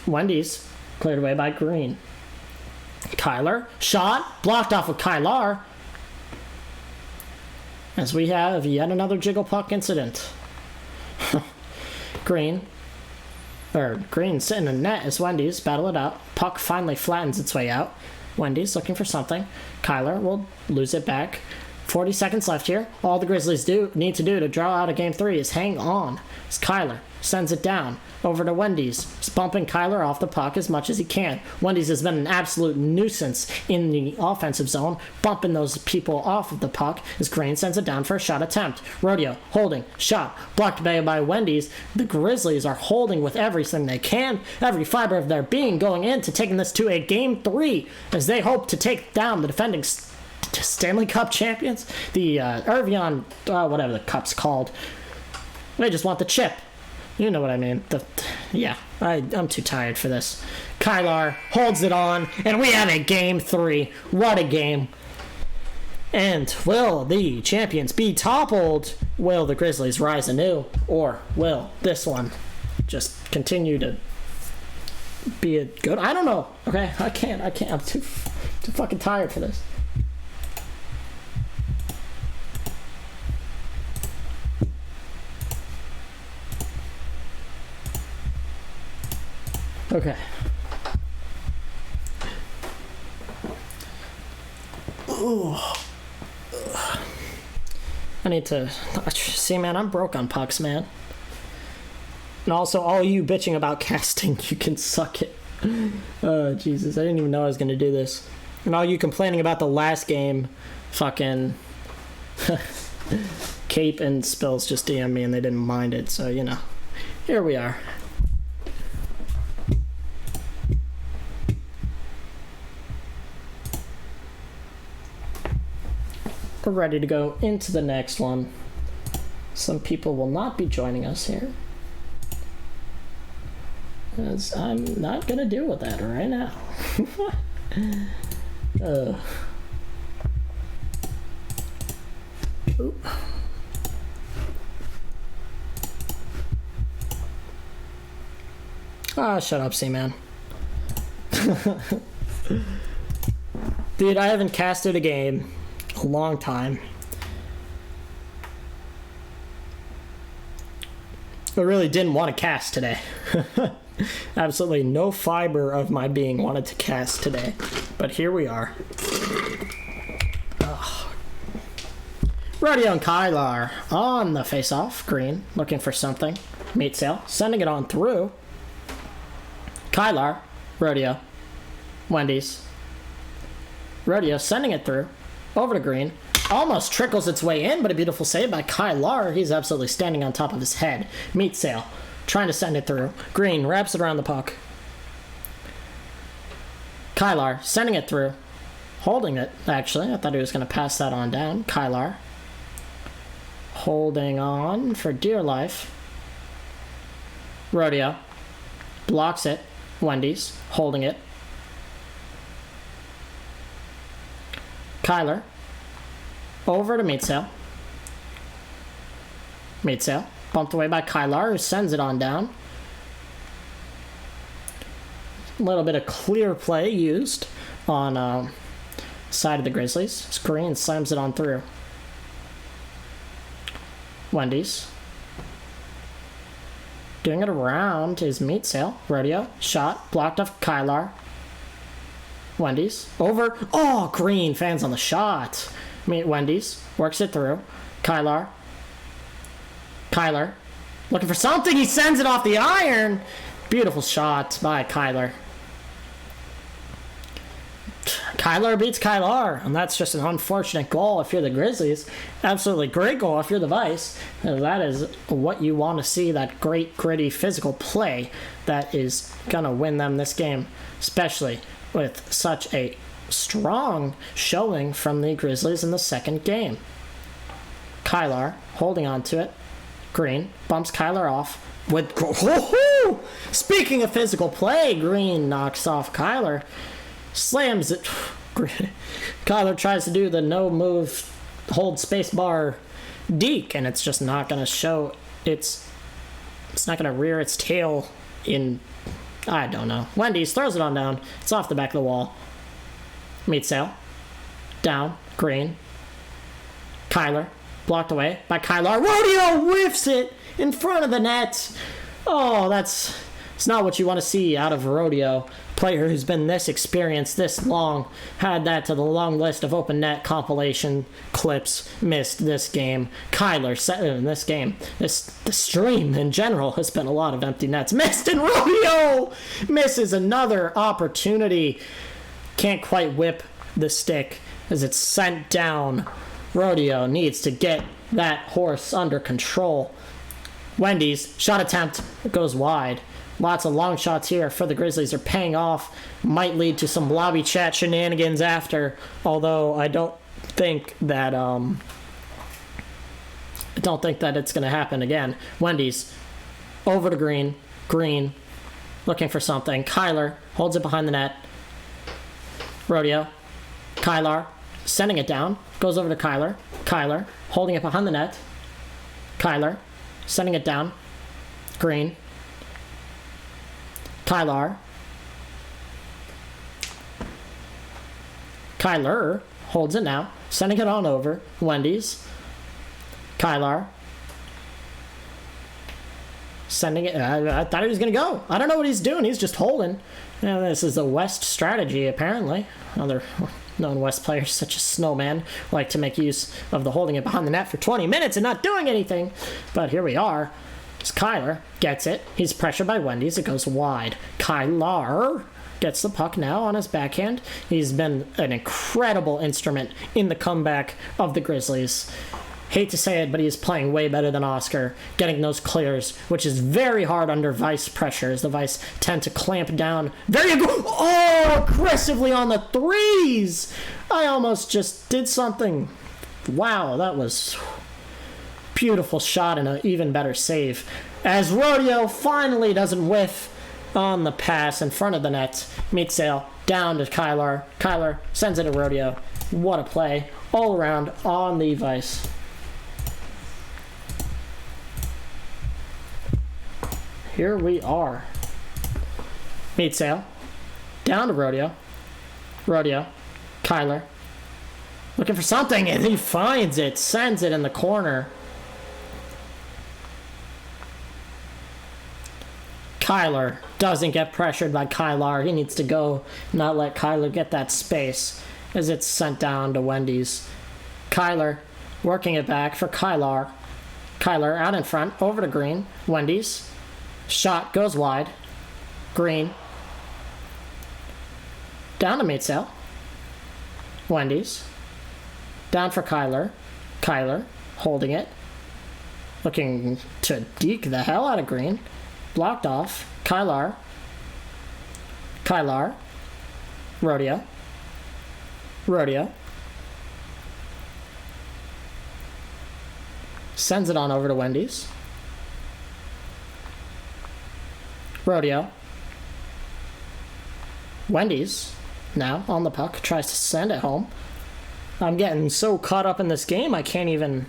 S1: Wendy's. Cleared away by Green. Kylar. Shot. Blocked off of Kylar. As we have yet another jiggle puck incident. Green sitting in the net as Wendy's battle it out. Puck finally flattens its way out. Wendy's looking for something. Kylar will lose it back. 40 seconds left here. All the Grizzlies need to do to draw out a Game 3 is hang on. As Kylar sends it down over to Wendy's. He's bumping Kylar off the puck as much as he can. Wendy's has been an absolute nuisance in the offensive zone, bumping those people off of the puck as Green sends it down for a shot attempt. Rodeo holding, shot, blocked by Wendy's. The Grizzlies are holding with everything they can, every fiber of their being, going into taking this to a Game 3 as they hope to take down the defending Stanley Cup champions, the Evian, whatever the cup's called. They just want the chip. You know what I mean. I'm too tired for this. Kylar holds it on, and we have a Game 3. What a game. And will the champions be toppled? Will the Grizzlies rise anew? Or will this one just continue to be a good... I don't know. Okay, I can't. I'm too fucking tired for this. Okay. Ooh. I need to... See, man, I'm broke on pucks, man. And also, all you bitching about casting, you can suck it. Oh, Jesus. I didn't even know I was going to do this. And all you complaining about the last game, fucking... Cape and Spills just DM'd me and they didn't mind it, so, you know. Here we are. We're ready to go into the next one. Some people will not be joining us here, as I'm not gonna deal with that right now. Oop. Ah, shut up, C-Man. Dude, I haven't casted a game a long time. I really didn't want to cast today. Absolutely no fiber of my being wanted to cast today, but here we are. Rodeo and Kylar on the face-off. Green looking for something. Meat sale, sending it on through. Kylar, Rodeo, Wendy's. Rodeo sending it through. Over to Green. Almost trickles its way in, but a beautiful save by Kylar. He's absolutely standing on top of his head. Meat sale, trying to send it through. Green wraps it around the puck. Kylar sending it through. Holding it, actually. I thought he was going to pass that on down. Kylar holding on for dear life. Rodeo blocks it. Wendy's holding it. Kylar over to Meat Sale. Meat Sale bumped away by Kylar, who sends it on down. A little bit of clear play used on side of the Grizzlies. Green slams it on through. Wendy's doing it around is Meat Sale. Rodeo shot blocked off Kylar. Wendy's over. Oh, Green fans on the shot. Wendy's works it through. Kylar looking for something. He sends it off the iron. Beautiful shot by Kylar. Kylar beats Kylar, and that's just an unfortunate goal if you're the Grizzlies. Absolutely great goal if you're the Vice. That is what you want to see, that great, gritty, physical play that is going to win them this game, especially with such a strong showing from the Grizzlies in the second game. Kylar holding on to it. Green bumps Kylar off with... Speaking of physical play, Green knocks off Kylar. Slams it. Kylar tries to do the no move, hold space bar deke, and it's just not going to show. It's not going to rear its tail in... I don't know. Wendy's throws it on down. It's off the back of the wall. Meat Sale. Down. Green. Kylar. Blocked away by Kylar. Rodeo whiffs it in front of the net. Oh, it's not what you want to see out of Rodeo. Player who's been this experienced this long. Had that to the long list of open net compilation clips. Missed this game. Kylar in this game. The stream in general has been a lot of empty nets. Missed, and Rodeo misses another opportunity. Can't quite whip the stick as it's sent down. Rodeo needs to get that horse under control. Wendy's shot attempt goes wide. Lots of long shots here for the Grizzlies are paying off. Might lead to some lobby chat shenanigans after, although I don't think that it's going to happen again. Wendy's over to Green. Green looking for something. Kylar holds it behind the net. Rodeo. Kylar sending it down. Goes over to Kylar. Kylar holding it behind the net. Kylar sending it down. Green. Kylar holds it now. Sending it on over. Wendy's. Kylar sending it. I thought he was going to go. I don't know what he's doing. He's just holding. This is the West strategy, apparently. Other known West players, such as Snowman, like to make use of the holding it behind the net for 20 minutes and not doing anything. But here we are. Kyler gets it. He's pressured by Wendy's. It goes wide. Kyler gets the puck now on his backhand. He's been an incredible instrument in the comeback of the Grizzlies. Hate to say it, but he's playing way better than Oscar, getting those clears, which is very hard under Vice pressure, as the Vice tend to clamp down very aggressively on the threes. I almost just did something. Wow, that was beautiful shot and an even better save. As Rodeo finally doesn't whiff on the pass in front of the net. Meatsail down to Kyler. Kyler sends it to Rodeo. What a play all around on the Vice. Here we are. Meatsail. Down to Rodeo. Rodeo. Kyler. Looking for something, and he finds it. Sends it in the corner. Kyler doesn't get pressured by Kyler. He needs to go, not let Kyler get that space, as it's sent down to Wendy's. Kyler working it back for Kyler. Kyler out in front, over to Green. Wendy's. Shot goes wide. Green. Down to Meatsail. Wendy's. Down for Kyler. Kyler holding it. Looking to deke the hell out of Green. Blocked off. Kyler. Kyler. Rodeo. Rodeo. Sends it on over to Wendy's. Rodeo. Wendy's now on the puck. Tries to send it home. I'm getting so caught up in this game I can't even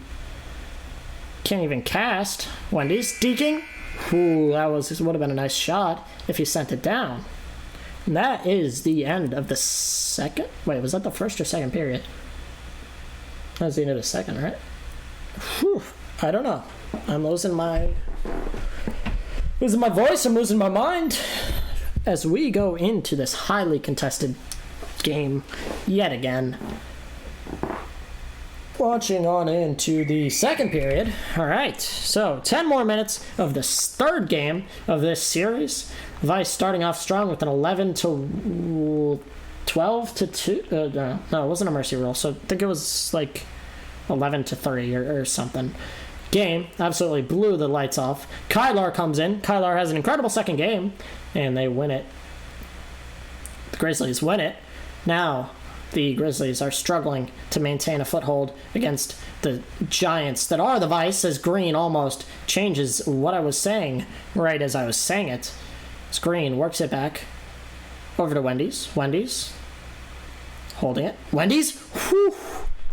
S1: cast. Wendy's deking. Ooh, would have been a nice shot if he sent it down. And that is the end of the second. Wait, was that the first or second period? That was the end of the second, right? Whew, I don't know. I'm losing my voice. I'm losing my mind as we go into this highly contested game yet again. Launching on into the second period. All right, so 10 more minutes of this third game of this series. Vice starting off strong with an 11 to 12 to 2. No, it wasn't a mercy rule, so I think it was like 11 to 3 or something. Game absolutely blew the lights off. Kyler comes in. Kyler has an incredible second game, and they win it. The Grizzlies win it. Now the Grizzlies are struggling to maintain a foothold against the giants that are the Vice, as Green almost changes what I was saying right as I was saying it. As Green works it back over to Wendy's. Wendy's holding it. Wendy's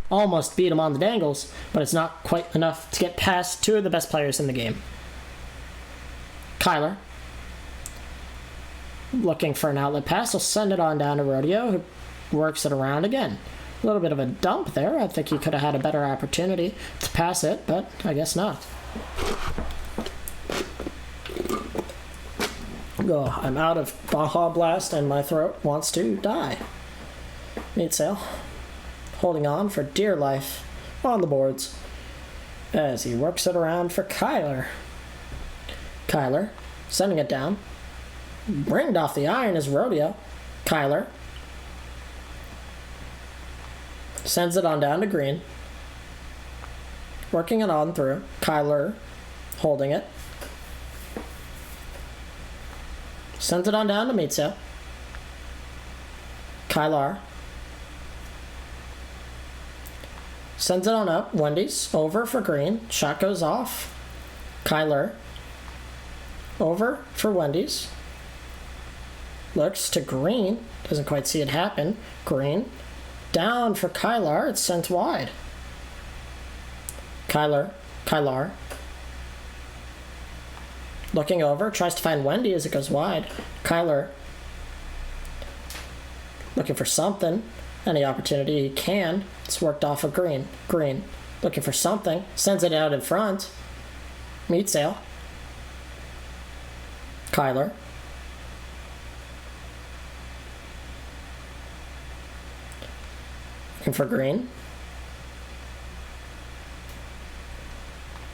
S1: almost beat him on the dangles, but it's not quite enough to get past two of the best players in the game. Kyler looking for an outlet pass. He'll send it on down to Rodeo, who works it around again. A little bit of a dump there. I think he could have had a better opportunity to pass it, but I guess not. Oh, I'm out of Baja Blast and my throat wants to die. Meatsail holding on for dear life on the boards as he works it around for Kyler. Kyler sending it down. Ringed off the iron is Rodeo. Kyler sends it on down to Green. Working it on through. Kyler holding it. Sends it on down to Meatsail. Kyler sends it on up. Wendy's over for Green. Shot goes off. Kyler over for Wendy's. Looks to Green. Doesn't quite see it happen. Green down for Kyler. It's sent wide. Kyler looking over, tries to find Wendy as it goes wide. Kyler looking for something. Any opportunity he can. It's worked off of Green. Green looking for something. Sends it out in front. Meatsail Kyler. Looking for Green.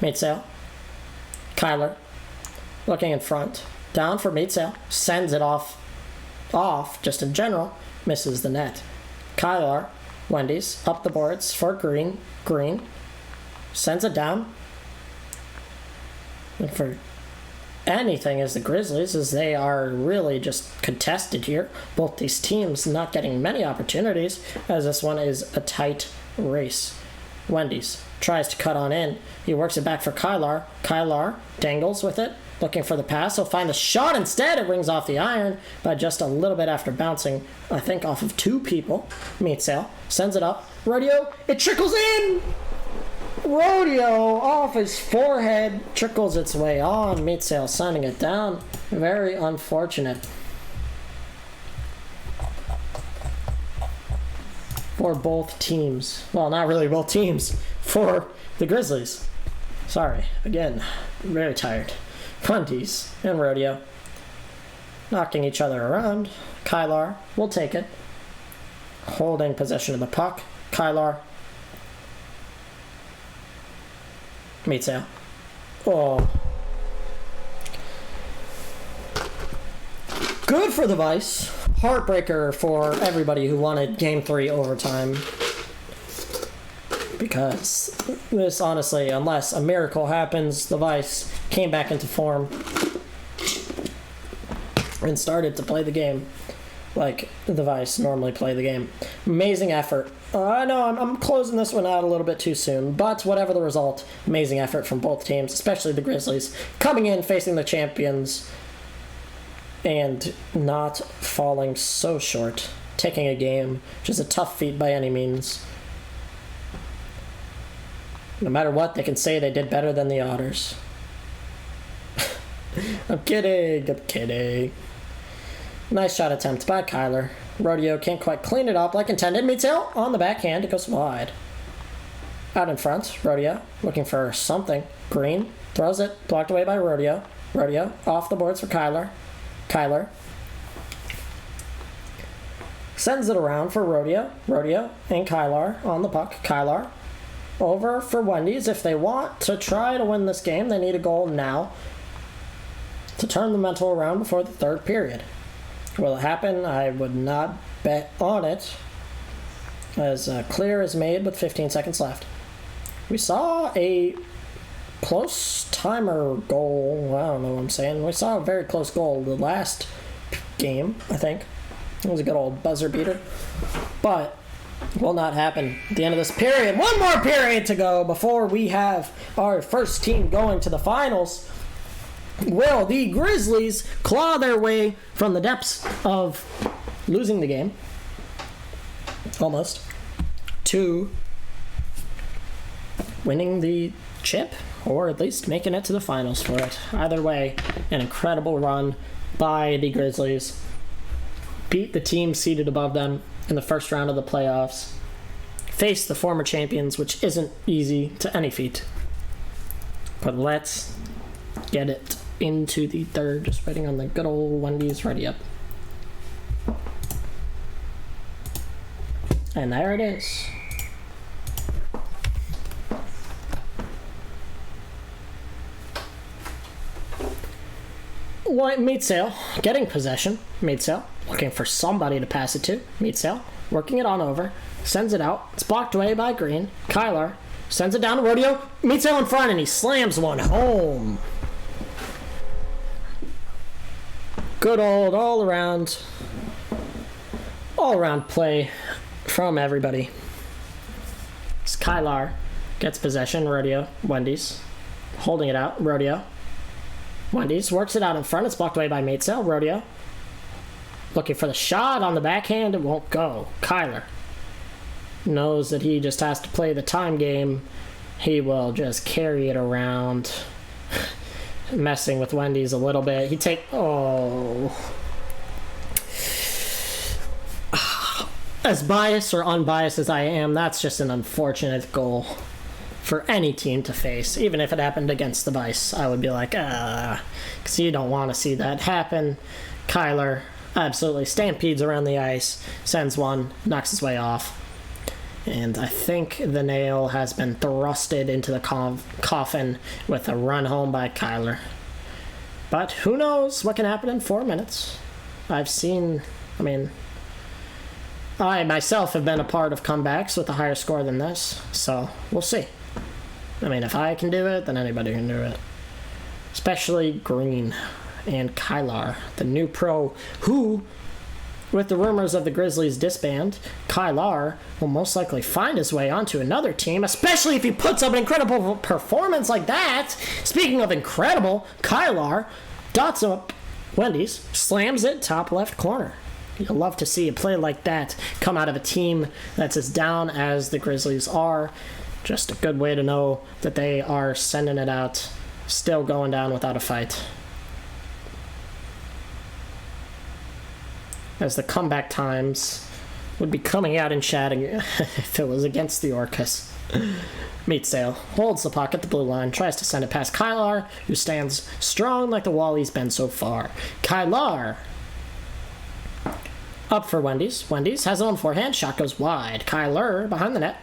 S1: Matesail. Kyler. Looking in front. Down for Matesail. Sends it off, just in general. Misses the net. Kyler. Wendy's. Up the boards for Green. Green. Sends it down. And for anything as the Grizzlies, as they are really just contested here. Both these teams not getting many opportunities, as this one is a tight race. Wendy's tries to cut on in. He works it back for Kyler. Kyler dangles with it, looking for the pass. He'll find the shot instead. It rings off the iron, but just a little bit after bouncing, I think, off of two people. Meatsail sends it up. Rodeo, it trickles in! Rodeo off his forehead, trickles its way on. Meatsail sending it down. Very unfortunate for both teams. Well, not really both teams. For the Grizzlies. Sorry, again, very tired. Wendy's and Rodeo knocking each other around. Kylar will take it, holding possession of the puck. Kylar. Meatsail. Oh. Good for the Vice. Heartbreaker for everybody who wanted Game 3 overtime. Because this, honestly, unless a miracle happens, the Vice came back into form and started to play the game like the Vice normally play the game. Amazing effort. I know I'm closing this one out a little bit too soon, but whatever the result, amazing effort from both teams, especially the Grizzlies, coming in, facing the champions, and not falling so short, taking a game, which is a tough feat by any means. No matter what, they can say they did better than the Otters. I'm kidding. Nice shot attempt by Kyler. Rodeo can't quite clean it up like intended. Meatsail on the backhand. It goes wide. Out in front. Rodeo looking for something. Green throws it. Blocked away by Rodeo. Rodeo off the boards for Kyler. Kyler sends it around for Rodeo. Rodeo and Kyler on the puck. Kyler over for Wendy's. If they want to try to win this game, they need a goal now to turn the mental around before the third period. Will it happen? I would not bet on it. As clear is made with 15 seconds left. We saw a close timer goal. I don't know what I'm saying. We saw a very close goal the last game, I think. It was a good old buzzer beater. But will not happen at the end of this period. One more period to go before we have our first team going to the finals. Will the Grizzlies claw their way from the depths of losing the game, almost, to winning the chip, or at least making it to the finals for it? Either way, an incredible run by the Grizzlies. Beat the team seated above them in the first round of the playoffs. Face the former champions, which isn't easy to any feat. But let's get it into the third. Just waiting on the good old Wendy's ready up. And there it is. White Meatsail getting possession. Meatsail looking for somebody to pass it to. Meatsail working it on over. Sends it out. It's blocked away by Green. Kyler sends it down to Rodeo. Meatsail in front and he slams one home. Good old all around play from everybody. Kylar gets possession. Rodeo. Wendy's holding it out. Rodeo. Wendy's works it out in front. It's blocked away by Meatsail. Rodeo looking for the shot on the backhand. It won't go. Kyler knows that he just has to play the time game. He will just carry it around, messing with Wendy's a little bit. As biased or unbiased as I am, that's just an unfortunate goal for any team to face. Even if it happened against the Vice, I would be like, because you don't want to see that happen. Kyler absolutely stampedes around the ice, sends one, knocks his way off. And I think the nail has been thrusted into the coffin with a run home by Kyler. But who knows what can happen in 4 minutes. I myself have been a part of comebacks with a higher score than this, so we'll see. If I can do it, then anybody can do it. Especially Green and Kylar, the new pro, who, with the rumors of the Grizzlies disband, Kylar will most likely find his way onto another team, especially if he puts up an incredible performance like that. Speaking of incredible, Kylar dots up Wendy's, slams it top left corner. You'll love to see a play like that come out of a team that's as down as the Grizzlies are. Just a good way to know that they are sending it out, still going down without a fight. As the comeback times would be coming out in chatting if it was against the Orcas. Meatsail holds the puck at the blue line, tries to send it past Kylar, who stands strong like the wall he's been so far. Kylar up for Wendy's. Wendy's has it on forehand. Shot goes wide. Kyler behind the net.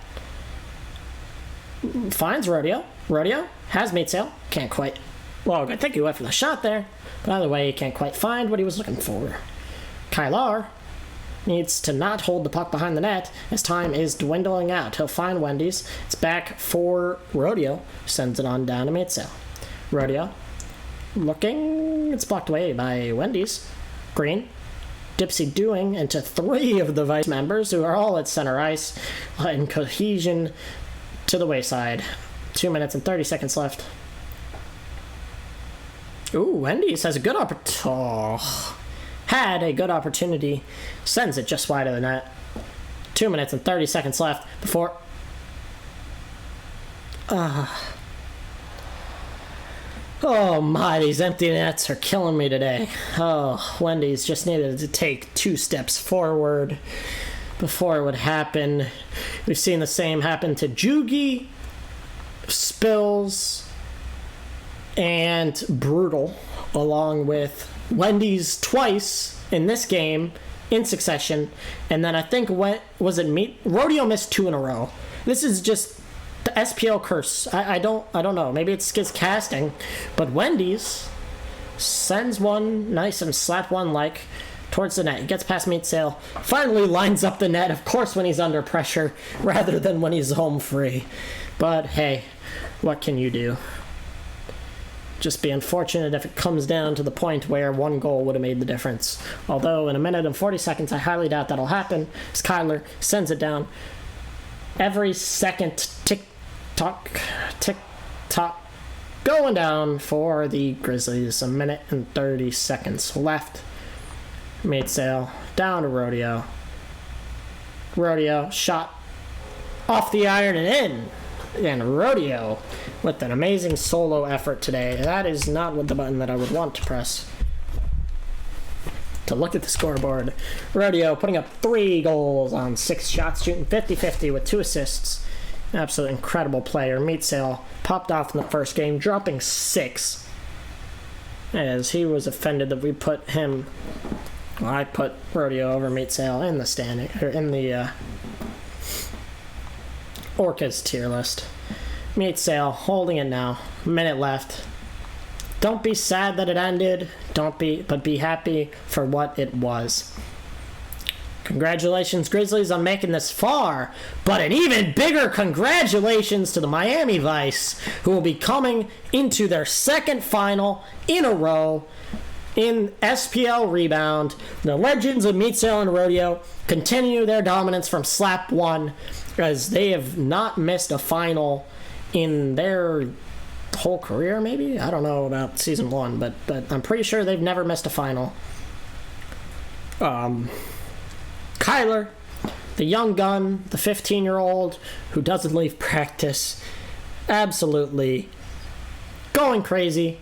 S1: Finds Rodeo. Rodeo has Meatsail. Can't quite. Well, I think he went for the shot there. But either way, he can't quite find what he was looking for. Kylar needs to not hold the puck behind the net as time is dwindling out. He'll find Wendy's. It's back for Rodeo. Sends it on down to Meatsail. Rodeo looking. It's blocked away by Wendy's. Green. Dipsy doing into 3 of the Vice members who are all at center ice in cohesion to the wayside. 2 minutes and 30 seconds left. Ooh, Wendy's has a good had a good opportunity. Sends it just wide of the net. 2 minutes and 30 seconds left before... Oh my, these empty nets are killing me today. Oh, Wendy's just needed to take 2 steps forward before it would happen. We've seen the same happen to Jugi, Spills, and Brutal, along with Wendy's twice in this game in succession. And then I think, Rodeo missed 2 in a row. This is just the SPL curse. I don't know. Maybe it's casting, but Wendy's sends one nice and slap one like towards the net. He gets past Meatsail, finally lines up the net, of course when he's under pressure rather than when he's home free. But hey, what can you do? Just be unfortunate if it comes down to the point where 1 goal would have made the difference. Although in 1 minute and 40 seconds I highly doubt that'll happen, as Kyler sends it down. Every second tick-tock, tick-tock, going down for the Grizzlies. 1 minute and 30 seconds left. Meatsail down to Rodeo. Rodeo shot off the iron and in. And Rodeo with an amazing solo effort today. That is not what the button that I would want to press. To look at the scoreboard. Rodeo putting up 3 goals on 6 shots, shooting 50-50 with 2 assists. Absolutely incredible player. Meatsail popped off in the first game, dropping 6. As he was offended that we put him... Well, I put Rodeo over Meatsail in the standing, or in the Orcas tier list. Meatsail holding it now. Minute left. Don't be sad that it ended. But be happy for what it was. Congratulations, Grizzlies, on making this far. But an even bigger congratulations to the Miami Vice, who will be coming into their 2nd final in a row in SPL Rebound. The legends of Meatsail and Rodeo continue their dominance from Slap 1, as they have not missed a final in their whole career, maybe? I don't know about season 1, but I'm pretty sure they've never missed a final. Kyler, the young gun, the 15-year-old who doesn't leave practice, absolutely going crazy.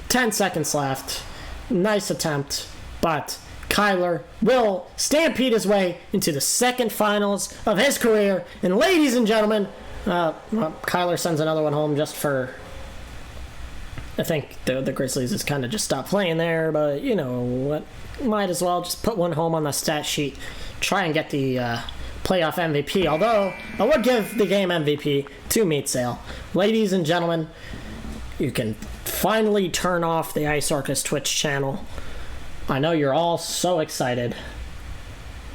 S1: 10 seconds left. Nice attempt, but Kyler will stampede his way into the 2nd finals of his career. And ladies and gentlemen, Well, Kyler sends another one home just for... I think the Grizzlies has kind of just stopped playing there, but you know what? Might as well just put one home on the stat sheet. Try and get the playoff MVP. Although, I would give the game MVP to Meat Sale. Ladies and gentlemen, you can finally turn off the Ice Orcus Twitch channel. I know you're all so excited.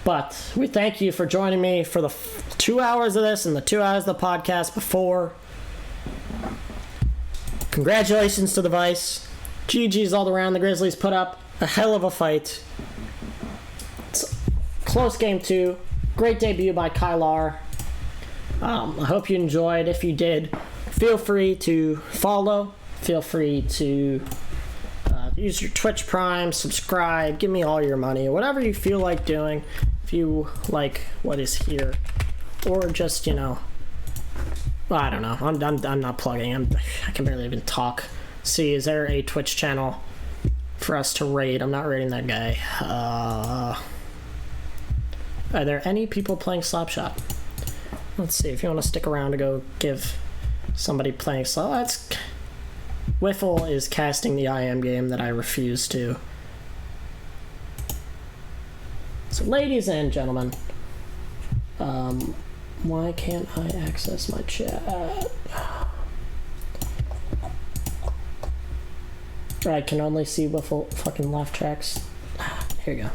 S1: But we thank you for joining me for the 2 hours of this and the 2 hours of the podcast before. Congratulations to the Vice. GG's all around. The Grizzlies put up a hell of a fight. It's a close game too. Great debut by Kylar. I hope you enjoyed. If you did, feel free to follow. Feel free to use your Twitch Prime, subscribe, give me all your money, whatever you feel like doing. If you like what is here, or just, you know, I don't know. I'm not plugging. I can barely even talk. See, is there a Twitch channel for us to raid? I'm not raiding that guy. Are there any people playing Slapshot? Let's see. If you want to stick around to go give somebody playing Slap, that's Wiffle is casting the IM game that I refuse to. So, ladies and gentlemen, why can't I access my chat? I can only see Wiffle fucking laugh tracks. Here you go.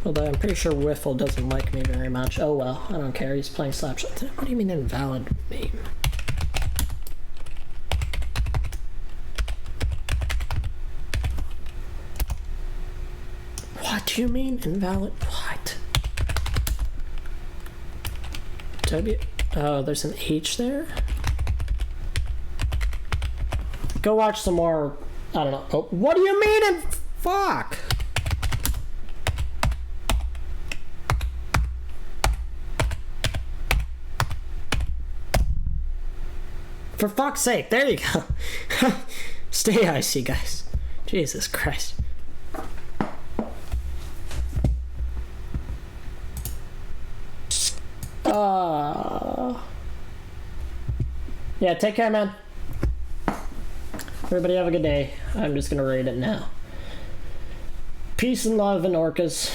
S1: Although I'm pretty sure Wiffle doesn't like me very much. Oh well, I don't care. He's playing Slapshot. What do you mean invalid meme? What do you mean invalid? What? W? Oh, there's an H there? Go watch some more. I don't know. Oh, what do you mean? Fuck. For fuck's sake, there you go. Stay icy, guys. Jesus Christ. Yeah, take care, man. Everybody have a good day. I'm just gonna rate it now. Peace and love and orcas.